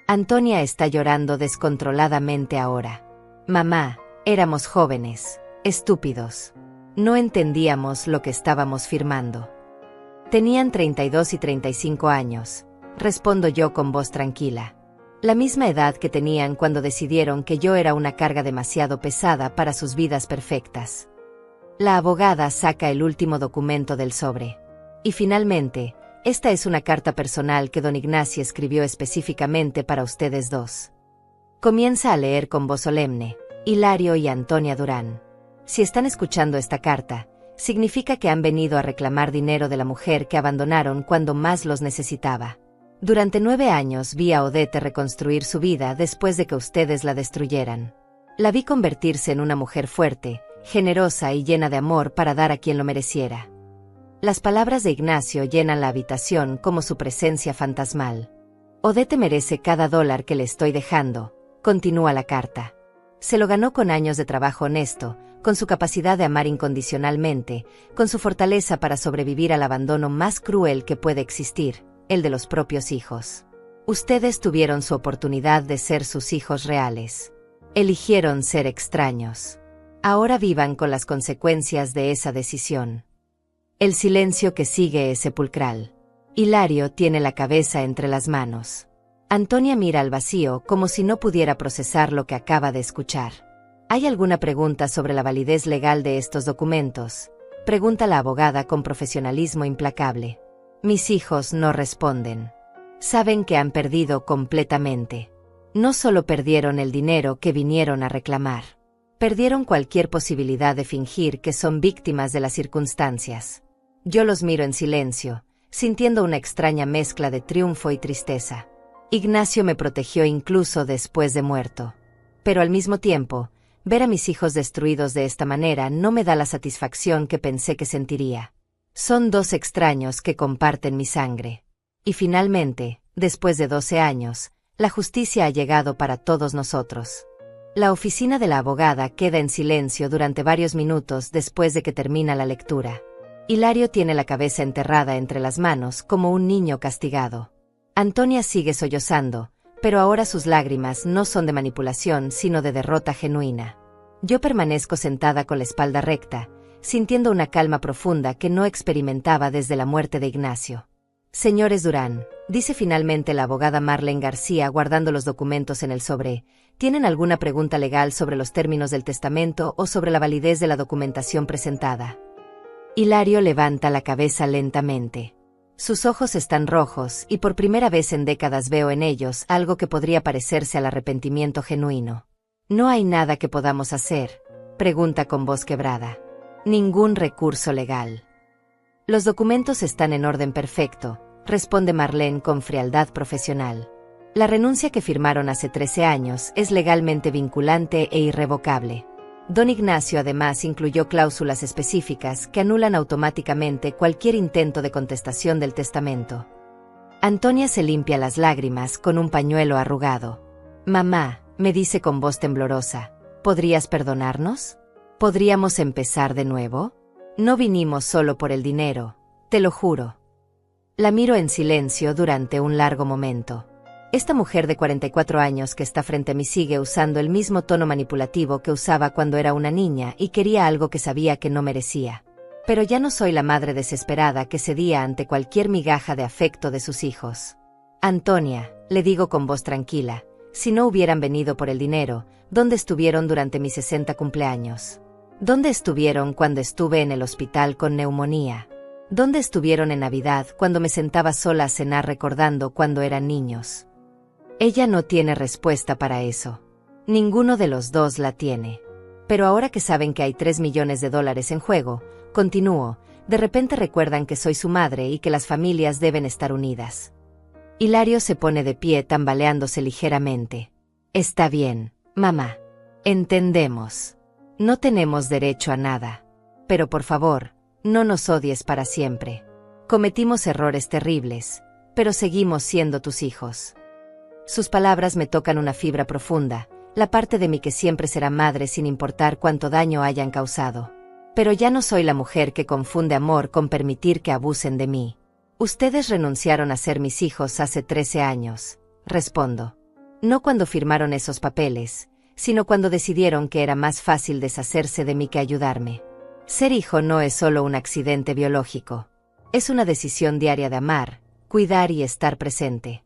A: Antonia está llorando descontroladamente ahora. Mamá, éramos jóvenes, estúpidos. No entendíamos lo que estábamos firmando. Tenían 32 y 35 años, respondo yo con voz tranquila. La misma edad que tenían cuando decidieron que yo era una carga demasiado pesada para sus vidas perfectas. La abogada saca el último documento del sobre. Y finalmente, esta es una carta personal que don Ignacio escribió específicamente para ustedes dos. Comienza a leer con voz solemne, Hilario y Antonia Durán. Si están escuchando esta carta, significa que han venido a reclamar dinero de la mujer que abandonaron cuando más los necesitaba. Durante 9 años vi a Odette reconstruir su vida después de que ustedes la destruyeran. La vi convertirse en una mujer fuerte, generosa y llena de amor para dar a quien lo mereciera. Las palabras de Ignacio llenan la habitación como su presencia fantasmal. Odette merece cada dólar que le estoy dejando, continúa la carta. Se lo ganó con años de trabajo honesto, con su capacidad de amar incondicionalmente, con su fortaleza para sobrevivir al abandono más cruel que puede existir, el de los propios hijos. Ustedes tuvieron su oportunidad de ser sus hijos reales. Eligieron ser extraños. Ahora vivan con las consecuencias de esa decisión. El silencio que sigue es sepulcral. Hilario tiene la cabeza entre las manos. Antonia mira al vacío como si no pudiera procesar lo que acaba de escuchar. ¿Hay alguna pregunta sobre la validez legal de estos documentos?, pregunta la abogada con profesionalismo implacable. Mis hijos no responden. Saben que han perdido completamente. No solo perdieron el dinero que vinieron a reclamar. Perdieron cualquier posibilidad de fingir que son víctimas de las circunstancias. Yo los miro en silencio, sintiendo una extraña mezcla de triunfo y tristeza. Ignacio me protegió incluso después de muerto. Pero al mismo tiempo, ver a mis hijos destruidos de esta manera no me da la satisfacción que pensé que sentiría. Son dos extraños que comparten mi sangre. Y finalmente, después de 12 años, la justicia ha llegado para todos nosotros. La oficina de la abogada queda en silencio durante varios minutos después de que termina la lectura. Hilario tiene la cabeza enterrada entre las manos como un niño castigado. Antonia sigue sollozando, pero ahora sus lágrimas no son de manipulación sino de derrota genuina. Yo permanezco sentada con la espalda recta, sintiendo una calma profunda que no experimentaba desde la muerte de Ignacio. Señores Durán, dice finalmente la abogada Marlene García guardando los documentos en el sobre, ¿tienen alguna pregunta legal sobre los términos del testamento o sobre la validez de la documentación presentada? Hilario levanta la cabeza lentamente. Sus ojos están rojos y por primera vez en décadas veo en ellos algo que podría parecerse al arrepentimiento genuino. ¿No hay nada que podamos hacer?, pregunta con voz quebrada. Ningún recurso legal. Los documentos están en orden perfecto, responde Marlene con frialdad profesional. La renuncia que firmaron hace 13 años es legalmente vinculante e irrevocable. Don Ignacio además incluyó cláusulas específicas que anulan automáticamente cualquier intento de contestación del testamento. Antonia se limpia las lágrimas con un pañuelo arrugado. Mamá, me dice con voz temblorosa, ¿podrías perdonarnos? ¿Podríamos empezar de nuevo? No vinimos solo por el dinero, te lo juro. La miro en silencio durante un largo momento. Esta mujer de 44 años que está frente a mí sigue usando el mismo tono manipulativo que usaba cuando era una niña y quería algo que sabía que no merecía. Pero ya no soy la madre desesperada que cedía ante cualquier migaja de afecto de sus hijos. Antonia, le digo con voz tranquila, si no hubieran venido por el dinero, ¿dónde estuvieron durante mis 60 cumpleaños? ¿Dónde estuvieron cuando estuve en el hospital con neumonía? ¿Dónde estuvieron en Navidad cuando me sentaba sola a cenar recordando cuando eran niños? Ella no tiene respuesta para eso. Ninguno de los dos la tiene. Pero ahora que saben que hay $3 millones en juego, continúo, de repente recuerdan que soy su madre y que las familias deben estar unidas. Hilario se pone de pie tambaleándose ligeramente. Está bien, mamá. Entendemos. No tenemos derecho a nada. Pero por favor, no nos odies para siempre. Cometimos errores terribles, pero seguimos siendo tus hijos. Sus palabras me tocan una fibra profunda, la parte de mí que siempre será madre sin importar cuánto daño hayan causado. Pero ya no soy la mujer que confunde amor con permitir que abusen de mí. Ustedes renunciaron a ser mis hijos hace 13 años, respondo. No cuando firmaron esos papeles, sino cuando decidieron que era más fácil deshacerse de mí que ayudarme. Ser hijo no es solo un accidente biológico. Es una decisión diaria de amar, cuidar y estar presente.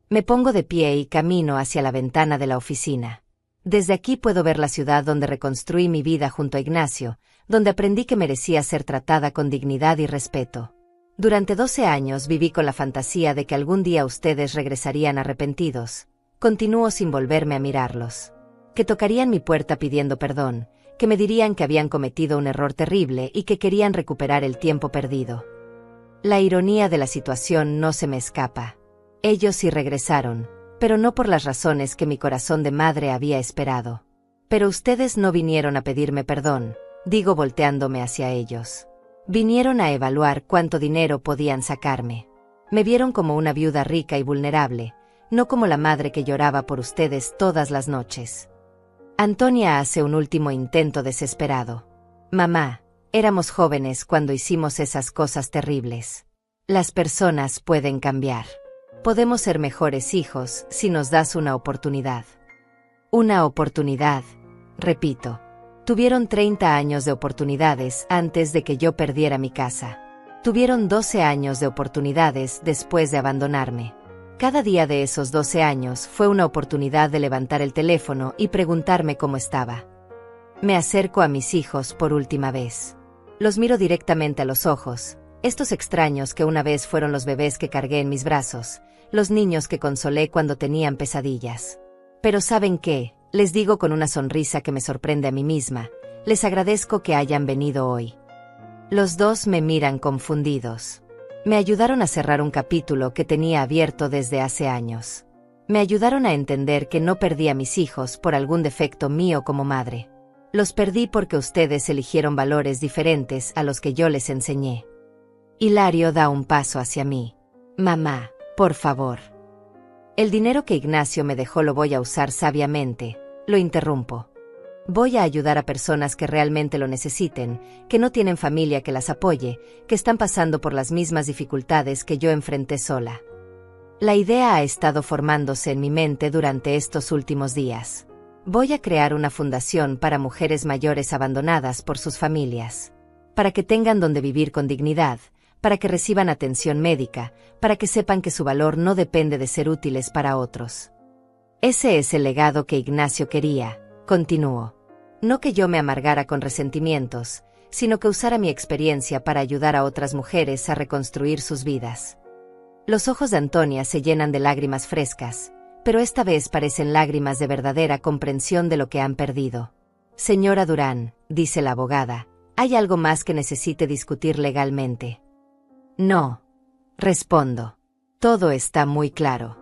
A: Me pongo de pie y camino hacia la ventana de la oficina. Desde aquí puedo ver la ciudad donde reconstruí mi vida junto a Ignacio, donde aprendí que merecía ser tratada con dignidad y respeto. Durante 12 años viví con la fantasía de que algún día ustedes regresarían arrepentidos. Continúo sin volverme a mirarlos. Que tocarían mi puerta pidiendo perdón, que me dirían que habían cometido un error terrible y que querían recuperar el tiempo perdido. La ironía de la situación no se me escapa. Ellos sí regresaron, pero no por las razones que mi corazón de madre había esperado. Pero ustedes no vinieron a pedirme perdón, digo volteándome hacia ellos. Vinieron a evaluar cuánto dinero podían sacarme. Me vieron como una viuda rica y vulnerable, no como la madre que lloraba por ustedes todas las noches. Antonia hace un último intento desesperado. Mamá, éramos jóvenes cuando hicimos esas cosas terribles. Las personas pueden cambiar. Podemos ser mejores hijos si nos das una oportunidad. Una oportunidad, repito. Tuvieron 30 años de oportunidades antes de que yo perdiera mi casa. Tuvieron 12 años de oportunidades después de abandonarme. Cada día de esos 12 años fue una oportunidad de levantar el teléfono y preguntarme cómo estaba. Me acerco a mis hijos por última vez. Los miro directamente a los ojos, estos extraños que una vez fueron los bebés que cargué en mis brazos, los niños que consolé cuando tenían pesadillas. Pero ¿saben qué? Les digo con una sonrisa que me sorprende a mí misma, les agradezco que hayan venido hoy. Los dos me miran confundidos. Me ayudaron a cerrar un capítulo que tenía abierto desde hace años. Me ayudaron a entender que no perdí a mis hijos por algún defecto mío como madre. Los perdí porque ustedes eligieron valores diferentes a los que yo les enseñé. Hilario da un paso hacia mí. Mamá, por favor. El dinero que Ignacio me dejó lo voy a usar sabiamente. Lo interrumpo. Voy a ayudar a personas que realmente lo necesiten, que no tienen familia que las apoye, que están pasando por las mismas dificultades que yo enfrenté sola. La idea ha estado formándose en mi mente durante estos últimos días. Voy a crear una fundación para mujeres mayores abandonadas por sus familias, para que tengan donde vivir con dignidad, para que reciban atención médica, para que sepan que su valor no depende de ser útiles para otros. Ese es el legado que Ignacio quería, continuó. No que yo me amargara con resentimientos, sino que usara mi experiencia para ayudar a otras mujeres a reconstruir sus vidas. Los ojos de Antonia se llenan de lágrimas frescas, pero esta vez parecen lágrimas de verdadera comprensión de lo que han perdido. Señora Durán, dice la abogada, ¿hay algo más que necesite discutir legalmente? No. Respondo. Todo está muy claro.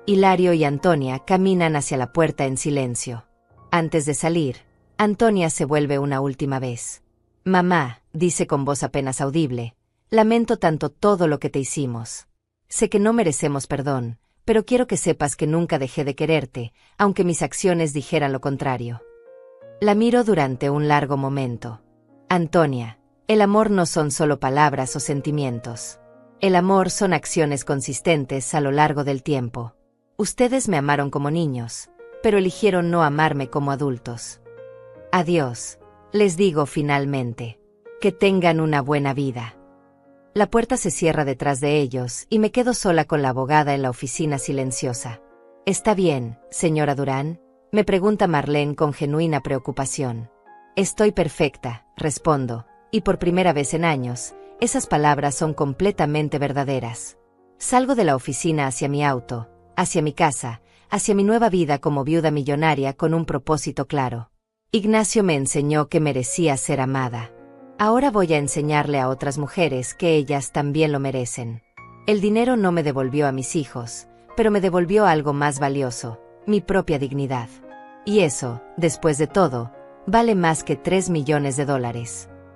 A: Hilario y Antonia caminan hacia la puerta en silencio. Antes de salir, Antonia se vuelve una última vez. Mamá, dice con voz apenas audible, lamento tanto todo lo que te hicimos. Sé que no merecemos perdón, pero quiero que sepas que nunca dejé de quererte, aunque mis acciones dijeran lo contrario. La miro durante un largo momento. Antonia, el amor no son solo palabras o sentimientos. El amor son acciones consistentes a lo largo del tiempo. Ustedes me amaron como niños, pero eligieron no amarme como adultos. Adiós, les digo finalmente. Que tengan una buena vida. La puerta se cierra detrás de ellos y me quedo sola con la abogada en la oficina silenciosa. ¿Está bien, señora Durán?, me pregunta Marlene con genuina preocupación. Estoy perfecta, respondo, y por primera vez en años, esas palabras son completamente verdaderas. Salgo de la oficina hacia mi auto, hacia mi casa, hacia mi nueva vida como viuda millonaria con un propósito claro. Ignacio me enseñó que merecía ser amada. Ahora voy a enseñarle a otras mujeres que ellas también lo merecen. El dinero no me devolvió a mis hijos, pero me devolvió algo más valioso, mi propia dignidad. Y eso, después de todo, vale más que $3 millones.